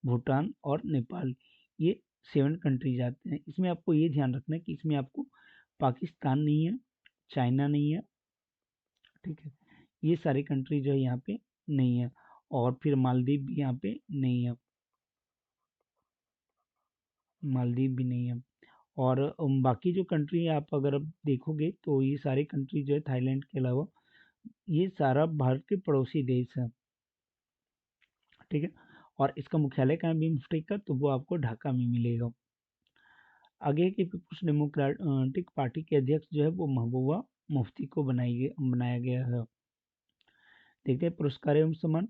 भूटान और नेपाल, ये 7 कंट्रीज आते हैं। इसमें आपको ये ध्यान रखना है कि इसमें आपको पाकिस्तान नहीं है, चाइना नहीं है। ठीक है, ये सारी कंट्री जो है यहाँ पे नहीं है। और फिर मालदीव भी यहाँ पे नहीं है, मालदीव भी नहीं है। और बाकी जो कंट्री है आप अगर अब देखोगे तो ये सारी कंट्री जो है थाईलैंड के अलावा ये सारा भारत के पड़ोसी देश है। ठीक है, और इसका मुख्यालय कहाँ है बिम्स्टेक का? तो वो आपको ढाका में मिलेगा। आगे की पीपुल्स डेमोक्रेटिक पार्टी के अध्यक्ष जो है वो महबूबा मुफ्ती को बनाया गया है। देखते हैं पुरस्कार एवं सम्मान।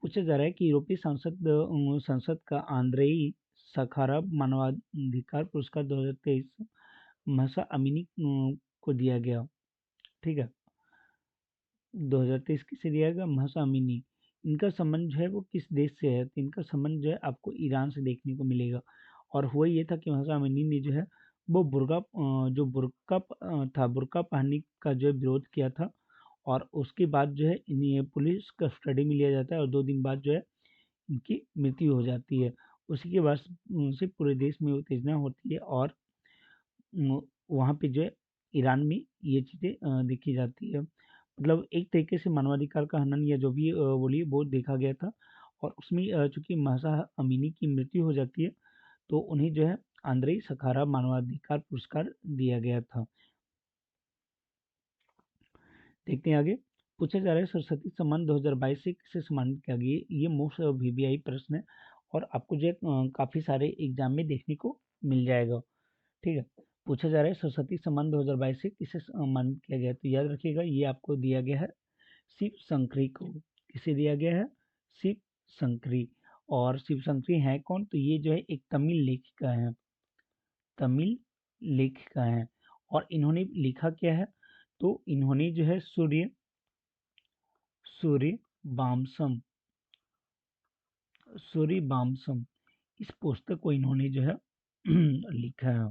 पूछा जा रहा है कि यूरोपीय संसद का आंद्रेई सखारव मानवाधिकार पुरस्कार 2023 महसा अमीनी को दिया गया। ठीक है, 2023 किसे दिया गया? Mahsa Amini. इनका संबंध जो है वो किस देश से है? तो इनका संबंध जो है आपको ईरान से देखने को मिलेगा। और हुआ ये था कि महसा अमीनी ने जो है वो जो बुर्का पहनने का जो है विरोध किया था। और उसके बाद जो है इन्हें पुलिस कस्टडी में लिया जाता है और 2 दिन बाद जो है इनकी मृत्यु हो जाती है। उसी के बाद से पूरे देश में उत्तेजना होती है और वहाँ पे जो है ईरान में ये चीज़ें देखी जाती है। मतलब एक तरीके से मानवाधिकार का हनन या जो भी बोलिए वो देखा गया था। और उसमें चूंकि महसा अमीनी की मृत्यु हो जाती है तो उन्हें जो है आंद्रेई सखाराव मानवाधिकार पुरस्कार दिया गया था। देखते हैं आगे। पूछा जा रहा है सरस्वती सम्मान 2022 से किसे सम्मानित किया गया? ये मोस्ट वीवीआई प्रश्न है और आपको जो है काफी सारे एग्जाम में देखने को मिल जाएगा। ठीक है, पूछा जा रहा है सरस्वती सम्मान 2022 से किसे सम्मानित किया गया? तो याद रखिएगा ये आपको दिया गया है शिव शंकरी को। किसे दिया गया है? शिव शंकरी। और शिव शंकरी है कौन? तो ये जो है एक तमिल लेखिका है, तमिल लेखिका है। और इन्होंने लिखा क्या है? तो इन्होंने जो है सूर्य बामसम, सूर्य बामसम इस पुस्तक को इन्होंने जो है लिखा है।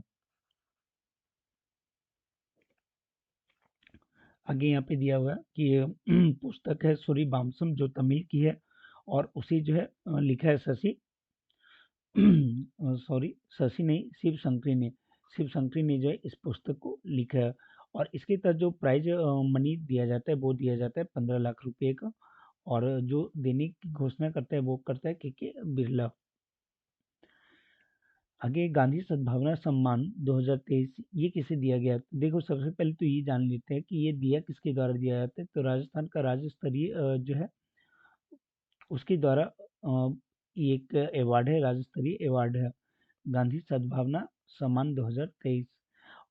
आगे यहाँ पे दिया हुआ है कि ये पुस्तक है सूर्य बामसम जो तमिल की है और उसे जो है लिखा है शशि सॉरी शशि नहीं, शिव शंकरी ने। शिव शंकरी ने जो है इस पुस्तक को लिखा है। और इसके तहत जो प्राइज मनी दिया जाता है वो दिया जाता है 15 लाख रुपए का। और जो देने की घोषणा करता है वो करता है के बिरला। आगे गांधी सद्भावना सम्मान 2023 ये किसे दिया गया? तो देखो सबसे पहले तो ये जान लेते हैं कि ये दिया किसके द्वारा दिया जाता है। तो राजस्थान का राज्य स्तरीय जो है उसके द्वारा ये एक अवार्ड है, राज्य स्तरीय अवार्ड है, गांधी सद्भावना सम्मान 2023।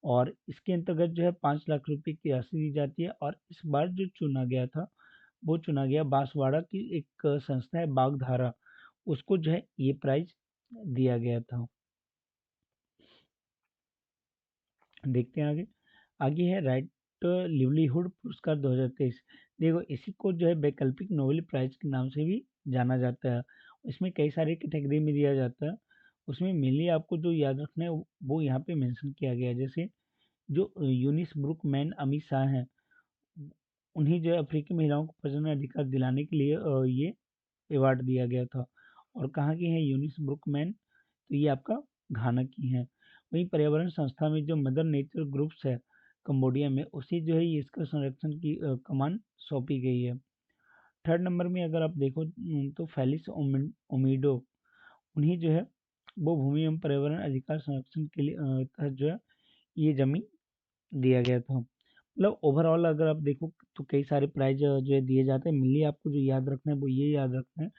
और इसके अंतर्गत जो है 5 लाख रुपए की राशि दी जाती है। और इस बार जो चुना गया था वो चुना गया बांसवाड़ा की एक संस्था है बागधारा, उसको जो है ये प्राइज दिया गया था। देखते हैं आगे। आगे है राइट लिवलीहुड पुरस्कार 2023। देखो इसी को जो है वैकल्पिक नोबेल प्राइज के नाम से भी जाना जाता है। इसमें कई सारे कैटेगरी में दिया जाता है। उसमें मेनली आपको जो याद रखना है वो यहाँ पे मेंशन किया गया है। जैसे जो यूनिस ब्रुक मैन अमित शाह हैं, उन्हें जो है अफ्रीकी महिलाओं को प्रजनन अधिकार दिलाने के लिए ये अवार्ड दिया गया था। और कहाँ की है यूनिस ब्रुकमैन? तो ये आपका घाना की है। वहीं पर्यावरण संस्था में जो मदर नेचर ग्रुप्स है कंबोडिया में, उसे जो है ये इसका संरक्षण की कमान सौंपी गई है। थर्ड नंबर में अगर आप देखो तो फेलिस ओमिडो, उन्हें जो है वो भूमि एवं पर्यावरण अधिकार संरक्षण के लिए तहत जो है ये जमीन दिया गया था। मतलब ओवरऑल अगर आप देखो तो कई सारे प्राइज जो है दिए जाते हैं। मेनली आपको जो याद रखना है वो ये याद रखना है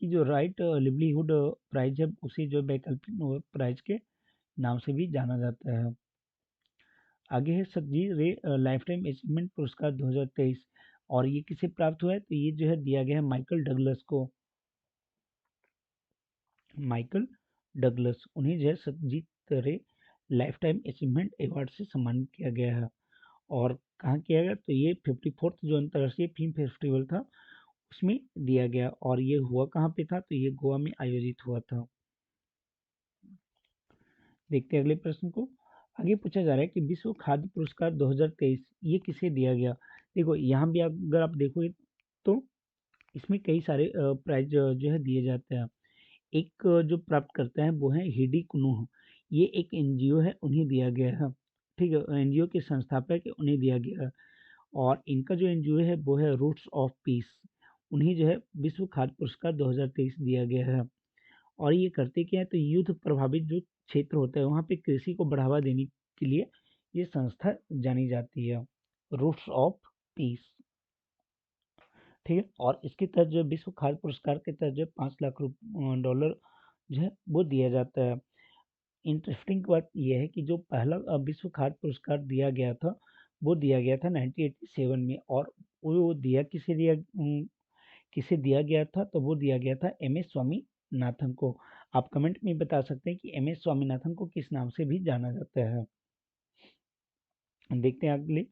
कि जो राइट लिवलीहुड प्राइज है उसे जो वैकल्पिक नोबेल प्राइज के नाम से भी जाना जाता है। आगे है सतजीत रे लाइफ टाइम अचीवमेंट पुरस्कार 2023। और ये किसे प्राप्त हुआ है? तो ये जो है दिया गया है माइकल डगलस को। माइकल डगलस, उन्हें जो है सतजीत रे लाइफ टाइम अचीवमेंट अवार्ड से सम्मानित किया गया है। और कहाँ किया गया? तो ये 54th जो अंतर्राष्ट्रीय फिल्म फेस्टिवल था उसमें दिया गया। और ये हुआ कहाँ पे था? तो ये गोवा में आयोजित हुआ था। देखते हैं अगले प्रश्न को। आगे पूछा जा रहा है कि विश्व खाद्य पुरस्कार 2023 ये किसे दिया गया? देखो यहाँ भी अगर आप देखोगे तो इसमें कई सारे प्राइज जो है दिए जाते हैं। एक जो प्राप्त करता है वो है हिडी कुनूह, ये एक एनजीओ है, उन्हें दिया गया है। ठीक है, एनजीओ के संस्थापक है, उन्हें दिया गया है। और इनका जो एनजीओ है वो है रूट्स ऑफ पीस, उन्हें जो है विश्व खाद्य पुरस्कार 2023 दिया गया है। और ये करते क्या है? तो युद्ध प्रभावित जो क्षेत्र होता है वहाँ पे कृषि को बढ़ावा देने के लिए ये संस्था जानी जाती है, रूट्स ऑफ पीस। ठीक है, और इसके तहत जो विश्व खाद्य पुरस्कार के तहत जो $5 लाख जो है वो दिया जाता है। इंटरेस्टिंग बात यह है कि जो पहला विश्व खाद्य पुरस्कार दिया गया था वो दिया गया था 1987 में। और वो दिया किसे दिया गया था? तो वो दिया गया था एम एस स्वामीनाथन को। आप कमेंट में बता सकते हैं कि एम एस स्वामीनाथन को किस नाम से भी जाना जाता है। देखते हैं अगले।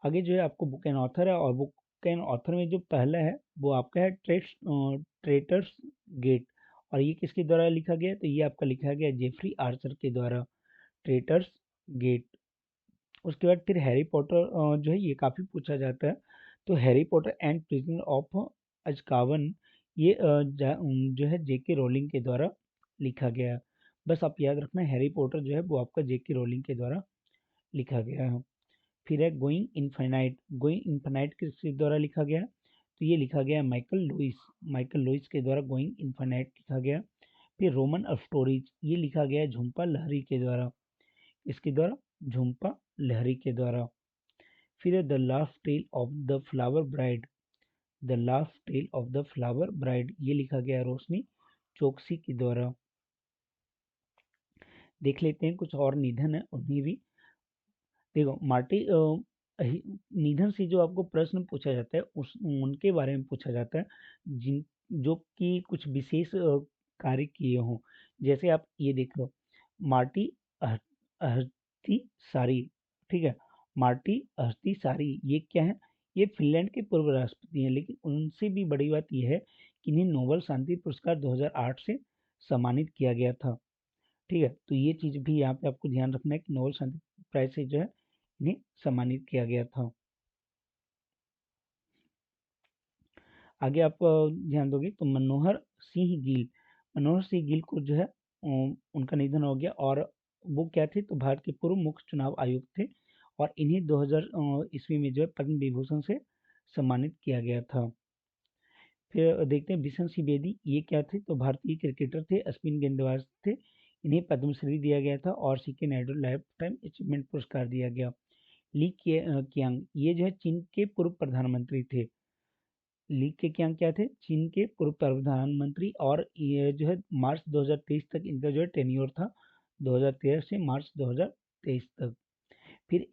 आगे जो है आपको बुक एंड ऑथर है। और बुक एंड ऑथर में जो पहला है वो आपका है ट्रेटर्स गेट। और ये किसके द्वारा लिखा गया है? तो ये आपका लिखा गया जेफरी आर्चर के द्वारा, ट्रेटर्स गेट। उसके बाद फिर हैरी पॉटर जो है ये काफ़ी पूछा जाता है। तो Harry Potter and Prisoner of Azkaban ये जो है जेके रोलिंग के द्वारा लिखा गया है। बस आप याद रखना हैरी पॉटर जो है वो आपका जेके रोलिंग के द्वारा लिखा गया है। फिर है गोइंग इन्फानाइट किसके द्वारा लिखा गया है? तो ये लिखा गया है माइकल लुइस के द्वारा गोइंग इन्फानाइट लिखा गया। फिर रोमन ऑफ स्टोरीज ये लिखा गया है झुम्पा लहरी के द्वारा। इसके द्वारा झुम्पा लहरी के द्वारा। फिर है the last tale of the flower bride, the last tale of the flower bride ये लिखा गया है रोशनी चोकसी के द्वारा। देख लेते हैं कुछ और निधन है उन्हें भी। देखो निधन से जो आपको प्रश्न पूछा जाता है उस उनके बारे में पूछा जाता है जिन जो कि कुछ विशेष कार्य किए हों। जैसे आप ये देख लो, मार्टी अह- अहती सारी। ठीक है, मार्टी अहती सारी ये क्या है? ये फिनलैंड के पूर्व राष्ट्रपति हैं। लेकिन उनसे भी बड़ी बात यह है कि इन्हें नोबेल शांति पुरस्कार 2008 से सम्मानित किया गया था। ठीक है, तो ये चीज़ भी यहाँ पे आपको ध्यान रखना है कि नोबेल शांति प्राइज से जो है इन्हें सम्मानित किया गया था। आगे आप ध्यान दोगे तो मनोहर सिंह गिल को जो है उनका निधन हो गया। और वो क्या थे? तो भारत के पूर्व मुख्य चुनाव आयुक्त थे। और इन्हें 2000 ईस्वी में जो है पद्म विभूषण से सम्मानित किया गया था। फिर देखते हैं बिशन सिंह बेदी ये क्या थे? तो भारतीय क्रिकेटर थे, स्पिन गेंदबाज थे। इन्हें पद्मश्री दिया गया था और CK Naidu lifetime achievement पुरस्कार दिया गया। कियांग ये जो है चीन के पूर्व प्रधानमंत्री थे। ली केqiang क्या थे? चीन के पूर्व प्रधानमंत्री, और ये जो है मार्च 2023 तक इनका जो है टेन्योर था, 2013 से मार्च 2023 तक। फिर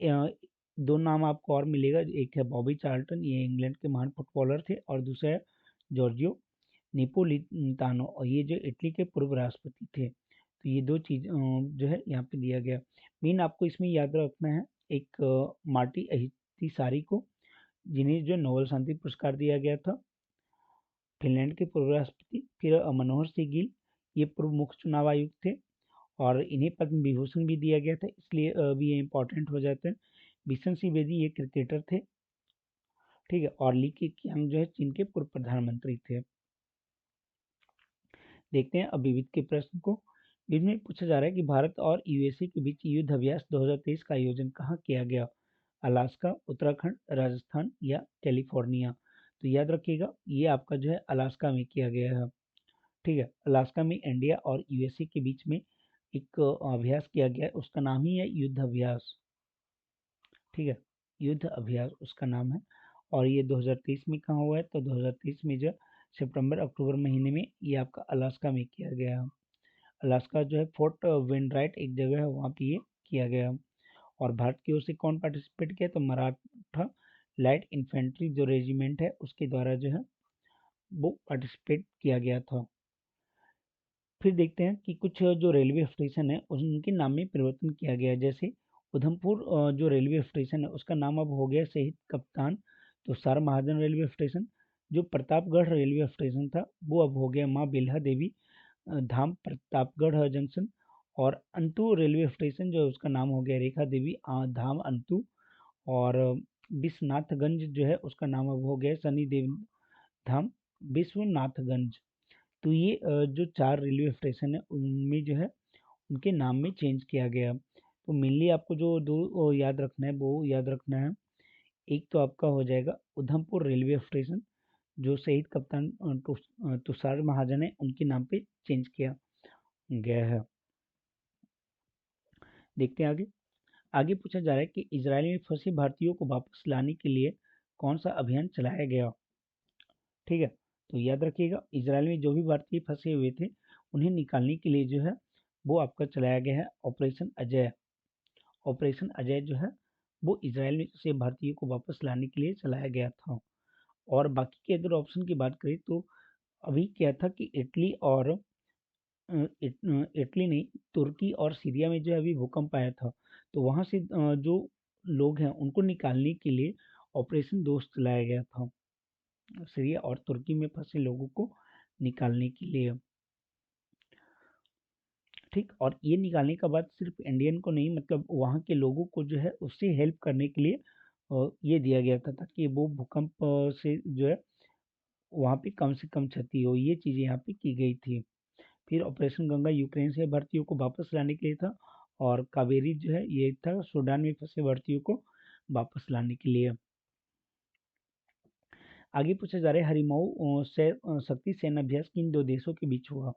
दो नाम आपको और मिलेगा, एक है बॉबी चार्ल्टन, ये इंग्लैंड के महान फुटबॉलर थे, और दूसरा है जॉर्जियो नेपोलिटानो, और ये जो इटली के पूर्व राष्ट्रपति थे। तो ये दो चीज जो है यहाँ पे दिया गया। मेन आपको इसमें याद रखना है, एक मार्टी अहितिसारी को, जिन्हें जो नोबेल शांति पुरस्कार दिया गया था, फिनलैंड के पूर्व राष्ट्रपति। फिर मनोहर सिंह गिल, ये पूर्व मुख्य चुनाव आयुक्त थे, और इन्हें पद्म विभूषण भी दिया गया था, इसलिए अभी ये इंपॉर्टेंट हो जाते हैं। बिशन सिंह बेदी ये क्रिकेटर थे, ठीक है, और ली केqiang जो है चीन के पूर्व प्रधानमंत्री थे। देखते हैं अब विविध के प्रश्न को। विविध में पूछा जा रहा है कि भारत और यूएसए के बीच युद्ध अभ्यास 2023 का आयोजन कहाँ किया गया? अलास्का, उत्तराखंड, राजस्थान या कैलिफोर्निया? तो याद रखिएगा, ये आपका जो है अलास्का में किया गया है, ठीक है। अलास्का में इंडिया और यूएसए के बीच में एक अभ्यास किया गया है, उसका नाम ही है युद्ध अभ्यास, ठीक है, युद्ध अभ्यास उसका नाम है। और ये 2023 में कहाँ हुआ है? तो 2023 में जो सितंबर अक्टूबर महीने में ये आपका अलास्का में किया गया है। अलास्का जो है फोर्ट वेनराइट एक जगह है, वहाँ पे ये किया गया। और भारत की ओर से कौन पार्टिसिपेट किया? तो मराठा लाइट इन्फेंट्री जो रेजिमेंट है उसके द्वारा जो है वो पार्टिसिपेट किया गया था। फिर देखते हैं कि कुछ जो रेलवे स्टेशन है उनके नाम में परिवर्तन किया गया है। जैसे उधमपुर जो रेलवे स्टेशन है उसका नाम अब हो गया शहीद कप्तान तुषार महाजन रेलवे स्टेशन। जो प्रतापगढ़ रेलवे स्टेशन था वो अब हो गया माँ बिल्हा देवी धाम प्रतापगढ़ जंक्शन। और अंतु रेलवे स्टेशन जो है उसका नाम हो गया रेखा देवी धाम अंतु। और विश्वनाथगंज जो है उसका नाम अब हो गया सनी देव धाम विश्वनाथगंज। तो ये जो चार रेलवे स्टेशन है उनमें जो है उनके नाम में चेंज किया गया। तो मेनली आपको जो दो याद रखना है वो याद रखना है, एक तो आपका हो जाएगा उधमपुर रेलवे स्टेशन जो शहीद कप्तान तुषार महाजन है उनके नाम पे चेंज किया गया है। देखते हैं आगे। आगे पूछा जा रहा है कि इजराइल में फंसे भारतीयों को वापस लाने के लिए कौन सा अभियान चलाया गया? ठीक है, तो याद रखिएगा इजराइल में जो भी भारतीय फंसे हुए थे उन्हें निकालने के लिए जो है वो आपका चलाया गया है ऑपरेशन अजय। ऑपरेशन अजय जो है वो इजराइल में से भारतीयों को वापस लाने के लिए चलाया गया था। और बाकी के अगर ऑप्शन की बात करें तो अभी क्या था कि इटली और इटली नहीं, तुर्की और सीरिया में जो है अभी भूकंप आया था, तो वहाँ से जो लोग हैं उनको निकालने के लिए ऑपरेशन दोस्त चलाया गया था, सीरिया और तुर्की में फंसे लोगों को निकालने के लिए, ठीक। और ये निकालने का बाद सिर्फ इंडियन को नहीं, मतलब वहाँ के लोगों को जो है उससे हेल्प करने के लिए ये दिया गया था ताकि वो भूकंप से जो है वहाँ पे कम से कम क्षति हो, ये चीज़ें यहाँ पे की गई थी। फिर ऑपरेशन गंगा यूक्रेन से भारतीयों को वापस लाने के लिए था, और कावेरी जो है ये था सूडान में फंसे भारतीयों को वापस लाने के लिए। आगे पूछा जा रहा है हरिमऊ से शक्ति सेना अभ्यास किन दो देशों के बीच हुआ?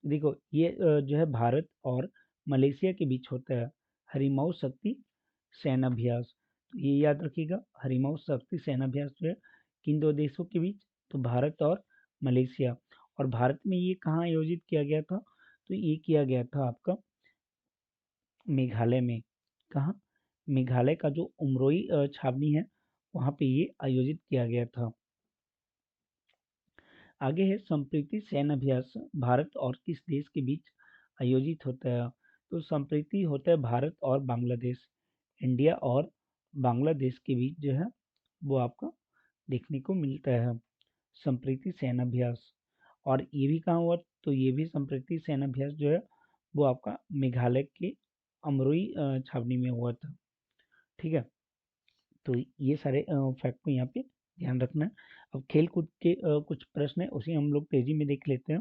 देखो ये जो है भारत और मलेशिया के बीच होता है हरिमऊ शक्ति सेना अभ्यास। तो ये याद रखिएगा, हरिमऊ शक्ति सेना अभ्यास जो है किन दो देशों के बीच? तो भारत और मलेशिया। और भारत में ये कहाँ आयोजित किया गया था? तो ये किया गया था आपका मेघालय में। कहाँ? मेघालय का जो उमरोई छावनी है वहाँ पे ये आयोजित किया गया था। आगे है संप्रीति सैन्य अभ्यास भारत और किस देश के बीच आयोजित होता है? तो संप्रीति होता है भारत और बांग्लादेश, इंडिया और बांग्लादेश के बीच जो है वो आपका देखने को मिलता है संप्रीति सैन्य अभ्यास। और ये भी कहाँ हुआ? तो ये भी संप्रीति सैन्य अभ्यास जो है वो आपका मेघालय के अमरोई छावनी में हुआ था, ठीक है। तो ये सारे फैक्ट को यहाँ पे ध्यान रखना है। अब खेल कूद के कुछ प्रश्न है उसे हम लोग तेजी में देख लेते हैं।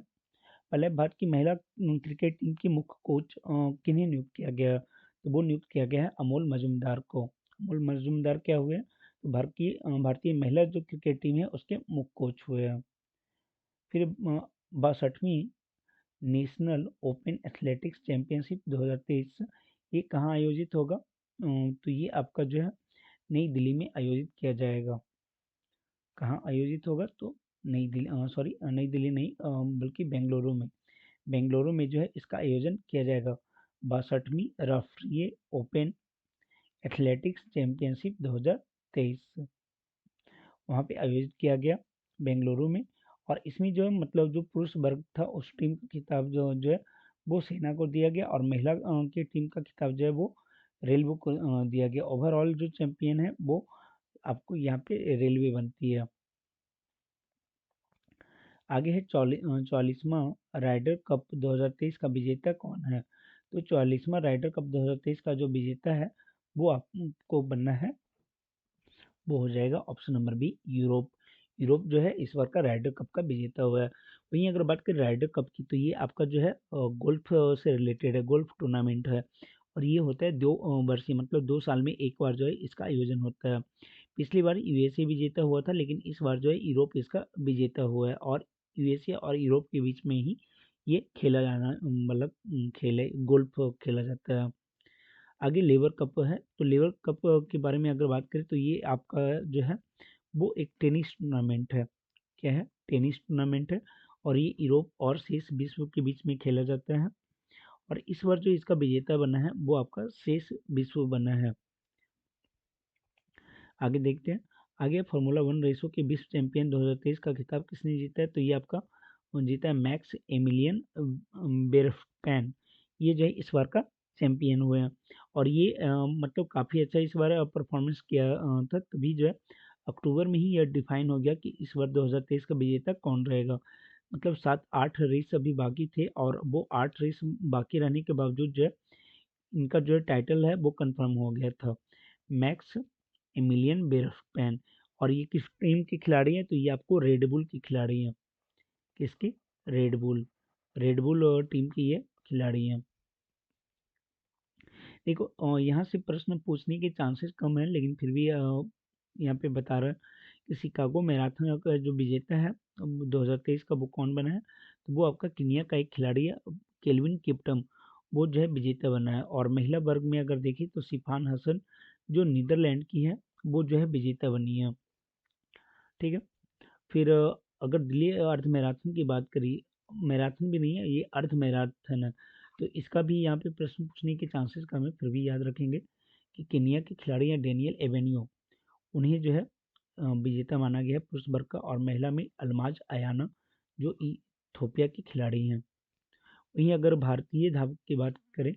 पहले भारत की महिला क्रिकेट टीम की मुख्य कोच किन्हें नियुक्त किया गया? तो वो नियुक्त किया गया है अमोल मजूमदार को। अमोल मजूमदार क्या हुए? तो भारतीय महिला जो क्रिकेट टीम है उसके मुख्य कोच हुए हैं। फिर 62वीं नेशनल ओपन एथलेटिक्स चैंपियनशिप 2023 ये कहाँ आयोजित होगा? तो ये आपका जो है नई दिल्ली में आयोजित किया जाएगा। कहाँ आयोजित होगा? तो नई दिल्ली, सॉरी, नई दिल्ली नहीं, बल्कि बेंगलुरु में। बेंगलुरु में जो है इसका आयोजन किया जाएगा। 62वीं राष्ट्रीय ओपन एथलेटिक्स चैंपियनशिप 2023 वहाँ पे आयोजित किया गया बेंगलुरु में। और इसमें जो है मतलब जो पुरुष वर्ग था उस टीम का खिताब जो है वो सेना को दिया गया, और महिला की टीम का खिताब जो है वो रेलवे को दिया गया। ओवरऑल जो चैंपियन है वो आपको यहाँ पे रेलवे बनती है। आगे है 44वां राइडर कप 2023 का विजेता कौन है? तो 44वां राइडर कप 2023 का जो विजेता है वो आपको बनना है, वो हो जाएगा option number B, Europe. Europe जो है इस बार का राइडर कप का विजेता हुआ है। वहीं अगर बात करें राइडर कप की, तो ये आपका जो है गोल्फ से रिलेटेड है, गोल्फ टूर्नामेंट है। और ये होता है 2 वर्षीय, मतलब 2 साल में एक बार जो है इसका आयोजन होता है। पिछली बार यूएसए विजेता हुआ था, लेकिन इस बार जो है यूरोप इसका विजेता हुआ है। और यूएसए और यूरोप के बीच में ही ये खेला जाना, मतलब खेले गोल्फ खेला जाता है। आगे लेवर कप है, तो लेवर कप के बारे में अगर बात करें तो ये आपका जो है वो एक टेनिस टूर्नामेंट है। क्या है? टेनिस टूर्नामेंट है। और ये यूरोप और शेष विश्व के बीच में खेला जाता है। और इस बार जो इसका विजेता बना है वो आपका शेष विश्व बना है। आगे देखते हैं। आगे फार्मूला वन रेसों के विश्व चैंपियन 2023 का खिताब किसने जीता है? तो ये आपका जीता है मैक्स एमिलियन वेरस्टैपेन। ये जो है इस बार का चैंपियन हुए हैं। और ये मतलब काफ़ी अच्छा इस बार परफॉर्मेंस किया था, तभी जो है अक्टूबर में ही यह डिफाइन हो गया कि इस बार 2023 का विजेता कौन रहेगा। मतलब 7-8 रेस अभी बाकी थे, और वो 8 रेस बाकी रहने के बावजूद जो है इनका जो है टाइटल है वो कंफर्म हो गया था। Max एमिलियन Verstappen. और ये किस टीम की खिलाड़ी है? तो ये आपको रेडबुल की खिलाड़ी है। किसकी? रेडबुल। रेडबुल टीम की ये खिलाड़ी है। देखो यहाँ से प्रश्न पूछने के चांसेस कम है, लेकिन फिर भी यहाँ पे बता रहा है कि शिकागो मैराथन का जो विजेता है 2023 का, वो कौन बना है? तो वो आपका केनिया का एक खिलाड़ी है, केल्विन किप्टम। वो जो है विजेता बना है। और महिला वर्ग में अगर देखें तो सिफान हसन जो नीदरलैंड की है वो जो है विजेता बनी है। ठीक है। फिर अगर दिल्ली अर्ध मैराथन की बात करी, मैराथन भी नहीं है ये, अर्ध मैराथन है, तो इसका भी यहाँ पे प्रश्न पूछने के चांसेस कम है। फिर भी याद रखेंगे कि केनिया के खिलाड़ी हैं डेनियल एवेन्यू, उन्हें जो है विजेता माना गया है पुरुष वर्ग का। और महिला में अल्माज अयाना जो इथोपिया की खिलाड़ी हैं। वहीं अगर भारतीय धावक की बात करें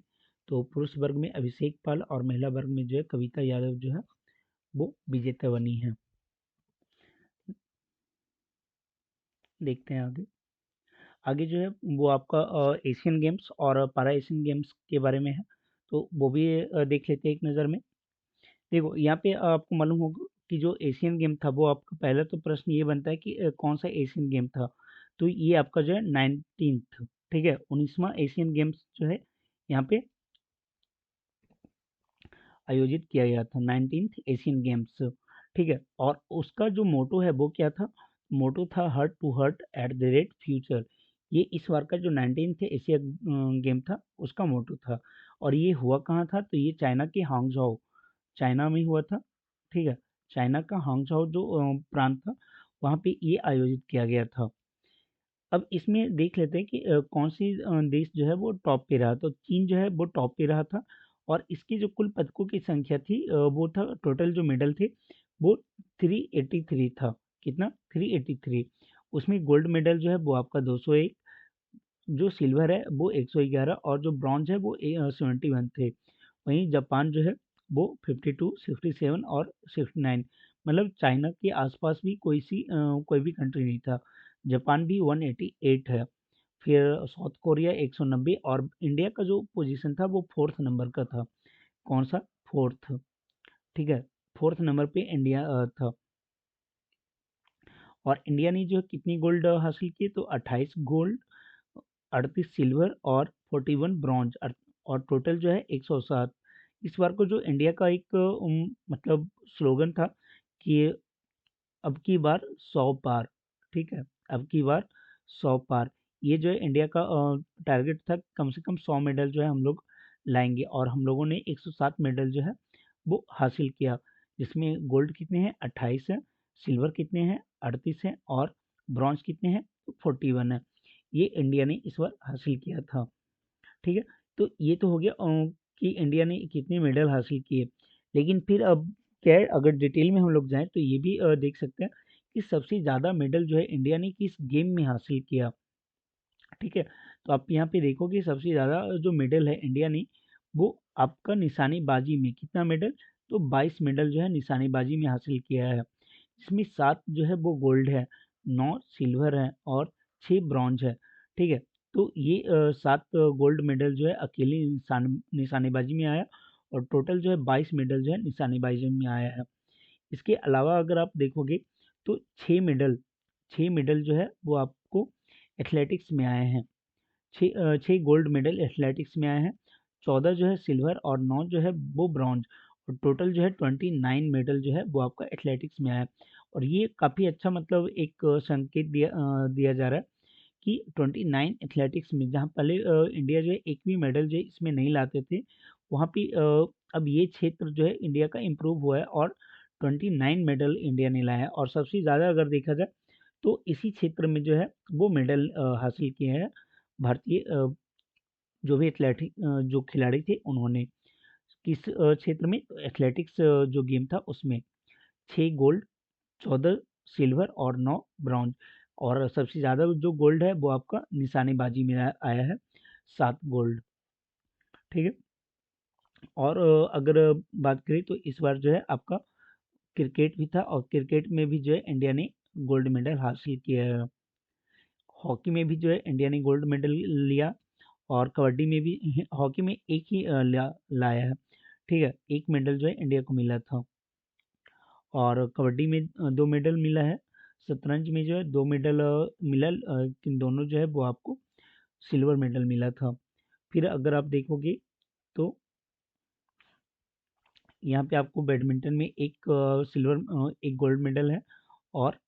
तो पुरुष वर्ग में अभिषेक पाल, और महिला वर्ग में जो है कविता यादव जो है वो विजेता बनी है। देखते हैं आगे। आगे जो है वो आपका एशियन गेम्स और पारा एशियन गेम्स के बारे में है, तो वो भी देख लेते हैं एक नज़र में। देखो यहाँ पे आपको मालूम होगा कि जो एशियन गेम था वो आपका पहला तो प्रश्न ये बनता है कि कौन सा एशियन गेम था? तो ये आपका जो है 19th, ठीक है, 19वां एशियन गेम्स जो है यहाँ पे आयोजित किया गया था, 19th एशियन गेम्स। ठीक है। और उसका जो मोटो है वो क्या था? मोटो था heart to heart at the rate future. ये इस बार का जो 19th एशिया गेम था उसका मोटो था। और ये हुआ कहाँ था? तो ये चाइना के हांगझाओ, चाइना में हुआ था। ठीक है। चाइना का हांगझाओ जो प्रांत था वहाँ पे ये आयोजित किया गया था। अब इसमें देख लेते हैं कि कौन सी देश जो है वो टॉप पे रहा। तो चीन जो है वो टॉप पे रहा था। और इसकी जो कुल पदकों की संख्या थी वो था, टोटल जो मेडल थे वो 383 था। कितना? 383। उसमें गोल्ड मेडल जो है वो आपका 201, जो सिल्वर है वो 111, और जो ब्रॉन्ज है वो 71 थे। वहीं जापान जो है वो 52, 67 और 69, मतलब चाइना के आसपास भी कोई भी कंट्री नहीं था। जापान भी 188 है। फिर साउथ कोरिया 190, और इंडिया का जो पोजीशन था वो फोर्थ नंबर का था। कौन सा? फोर्थ। ठीक है। फोर्थ नंबर पे इंडिया था। और इंडिया ने जो है कितनी गोल्ड हासिल की? तो 28 गोल्ड, 38 सिल्वर और 41 ब्रॉन्ज, और टोटल जो है 107। इस बार को जो इंडिया का एक मतलब स्लोगन था कि अब की बार 100 पार। ठीक है। अब की बार 100 पार। ये जो है इंडिया का टारगेट था, कम से कम 100 मेडल जो है हम लोग लाएंगे, और हम लोगों ने 107 मेडल जो है वो हासिल किया, जिसमें गोल्ड कितने हैं 28 है, सिल्वर कितने हैं 38 है, और ब्रॉन्ज कितने हैं 41 है। ये इंडिया ने इस बार हासिल किया था। ठीक है, तो ये तो हो गया कि इंडिया ने कितने मेडल हासिल किए। लेकिन फिर अब क्या है, अगर डिटेल में हम लोग जाएं तो ये भी देख सकते हैं कि सबसे ज़्यादा मेडल जो है इंडिया ने किस गेम में हासिल किया। ठीक है, तो आप यहाँ पे देखोगे सबसे ज़्यादा जो मेडल है इंडिया ने, वो आपका निशानेबाजी में कितना मेडल, तो 22 मेडल जो है निशानेबाजी में हासिल किया है। इसमें 7 जो है वो गोल्ड है, 9 सिल्वर है, और 6 ब्रॉन्ज है। ठीक है, तो ये 7 गोल्ड मेडल जो है अकेले निशानेबाजी में आया, और टोटल जो है 22 मेडल जो है निशानेबाजी में आया है। इसके अलावा अगर आप देखोगे तो 6 मेडल जो है वो आपको एथलेटिक्स में आए हैं। 6 गोल्ड मेडल एथलेटिक्स में आए हैं, 14 जो है सिल्वर, और 9 जो है वो ब्रॉन्ज, और टोटल जो है 29 मेडल जो है वो आपका एथलेटिक्स में आया है। और ये काफ़ी अच्छा मतलब एक संकेत दिया जा रहा है कि 29 एथलेटिक्स में, जहाँ पहले इंडिया जो है एक भी मेडल जो है इसमें नहीं लाते थे, वहाँ पे अब ये क्षेत्र जो है इंडिया का इम्प्रूव हुआ है, और 29 मेडल इंडिया ने लाया है। और सबसे ज़्यादा अगर देखा जाए तो इसी क्षेत्र में जो है वो मेडल हासिल किए हैं भारतीय जो भी जो खिलाड़ी थे उन्होंने। किस क्षेत्र में, एथलेटिक्स जो गेम था उसमें 6 गोल्ड, 14 सिल्वर, और 9 ब्रॉन्ज। और सबसे ज़्यादा जो गोल्ड है वो आपका निशानेबाजी में आया है, 7 गोल्ड। ठीक है, और अगर बात करें तो इस बार जो है आपका क्रिकेट भी था, और क्रिकेट में भी जो है इंडिया ने गोल्ड मेडल हासिल किया है। हॉकी में भी जो है इंडिया ने गोल्ड मेडल लिया, और कबड्डी में भी, हॉकी में एक ही लाया है। ठीक है, एक मेडल जो है इंडिया को मिला था, और कबड्डी में 2 मेडल मिला है। शतरंज में जो है 2 मेडल मिला, लेकिन दोनों जो है वो आपको सिल्वर मेडल मिला था। फिर अगर आप देखोगे तो यहाँ पे आपको बैडमिंटन में एक गोल्ड मेडल है, और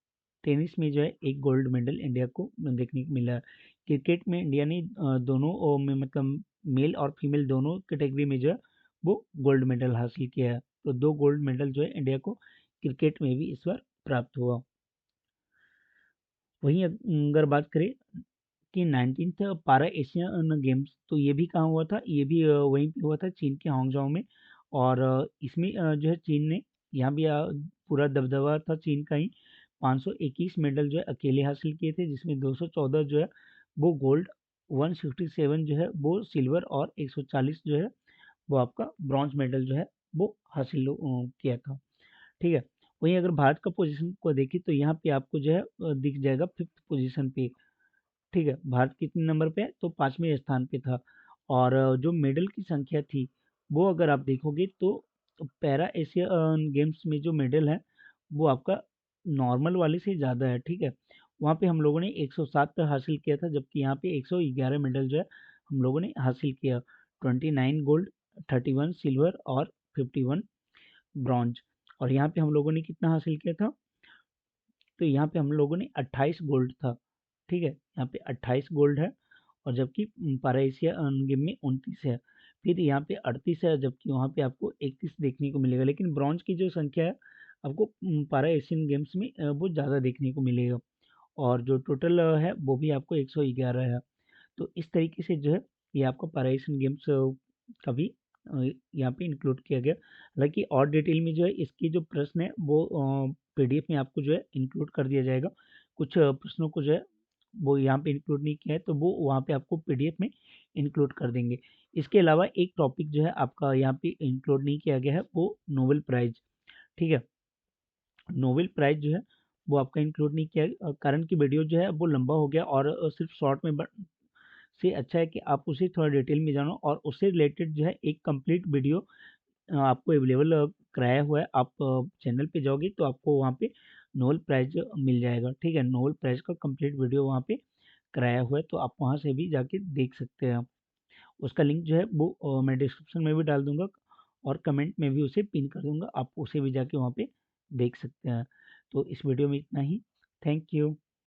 टेनिस में जो है एक गोल्ड मेडल इंडिया को देखने को मिला है। क्रिकेट में इंडिया ने दोनों में मतलब मेल और फीमेल दोनों कैटेगरी में जो है वो गोल्ड मेडल हासिल किया है। तो 2 गोल्ड मेडल जो है इंडिया को क्रिकेट में भी इस बार प्राप्त हुआ। वहीं अगर बात करें कि 19th पारा एशियन गेम्स, तो ये भी कहाँ हुआ था, ये भी वहीं पे हुआ था चीन के हांगझाओ में। और इसमें जो है चीन ने, यहाँ भी पूरा दबदबा था चीन का ही, 521 मेडल जो है अकेले हासिल किए थे, जिसमें 214 जो है वो गोल्ड, 167 जो है वो सिल्वर, और 140 जो है वो आपका ब्रॉन्ज मेडल जो है वो हासिल किया था। ठीक है, वहीं अगर भारत का पोजीशन को देखें तो यहाँ पे आपको जो है दिख जाएगा 5th पोजीशन पे। ठीक है, भारत कितने नंबर पे है, तो 5वें स्थान पे था। और जो मेडल की संख्या थी वो अगर आप देखोगे तो पैरा एशिया गेम्स में जो मेडल है वो आपका नॉर्मल वाले से ज़्यादा है। ठीक है, वहाँ पे हम लोगों ने 107 हासिल किया था, जबकि यहाँ पे 111 मेडल जो है हम लोगों ने हासिल किया, 29 गोल्ड, 31 सिल्वर, और 51 ब्रॉन्ज। और यहाँ पे हम लोगों ने कितना हासिल किया था, तो यहाँ पे हम लोगों ने 28 गोल्ड था। ठीक है, यहाँ पे 28 गोल्ड है, और जबकि पारा एशिया गेम में 29 है। फिर यहाँ पे 38 है, जबकि वहाँ पे आपको 31 देखने को मिलेगा। लेकिन ब्रॉन्ज की जो संख्या है आपको पारा एशियन गेम्स में वो ज़्यादा देखने को मिलेगा, और जो टोटल है वो भी आपको 111 है। तो इस तरीके से जो है ये आपका पारा एशियन गेम्स का भी यहाँ पे इंक्लूड किया गया। हालांकि और डिटेल में जो है इसकी जो प्रश्न है वो पीडीएफ में आपको जो है इंक्लूड कर दिया जाएगा। कुछ प्रश्नों को जो है वो यहाँ पे इंक्लूड नहीं किया है, तो वो वहाँ पे आपको पीडीएफ में इंक्लूड कर देंगे। इसके अलावा एक टॉपिक जो है आपका यहाँ पे इंक्लूड नहीं किया गया है, वो नोबेल प्राइज। ठीक है, नोबेल प्राइज जो है वो आपका इंक्लूड नहीं किया कारण कि वीडियो जो है वो लंबा हो गया, और सिर्फ शॉर्ट में से अच्छा है कि आप उसे थोड़ा डिटेल में जानो, और उससे रिलेटेड जो है एक कंप्लीट वीडियो आपको अवेलेबल कराया हुआ है। आप चैनल पे जाओगे तो आपको वहाँ पे नोबेल प्राइज मिल जाएगा। ठीक है, नोबेल प्राइज का कंप्लीट वीडियो वहाँ पे कराया हुआ है, तो आप वहाँ से भी जाके देख सकते हैं। उसका लिंक जो है वो मैं डिस्क्रिप्शन में भी डाल दूंगा, और कमेंट में भी उसे पिन कर दूंगा, आप उसे भी जाके वहाँ पे देख सकते हैं। तो इस वीडियो में इतना ही। Thank you.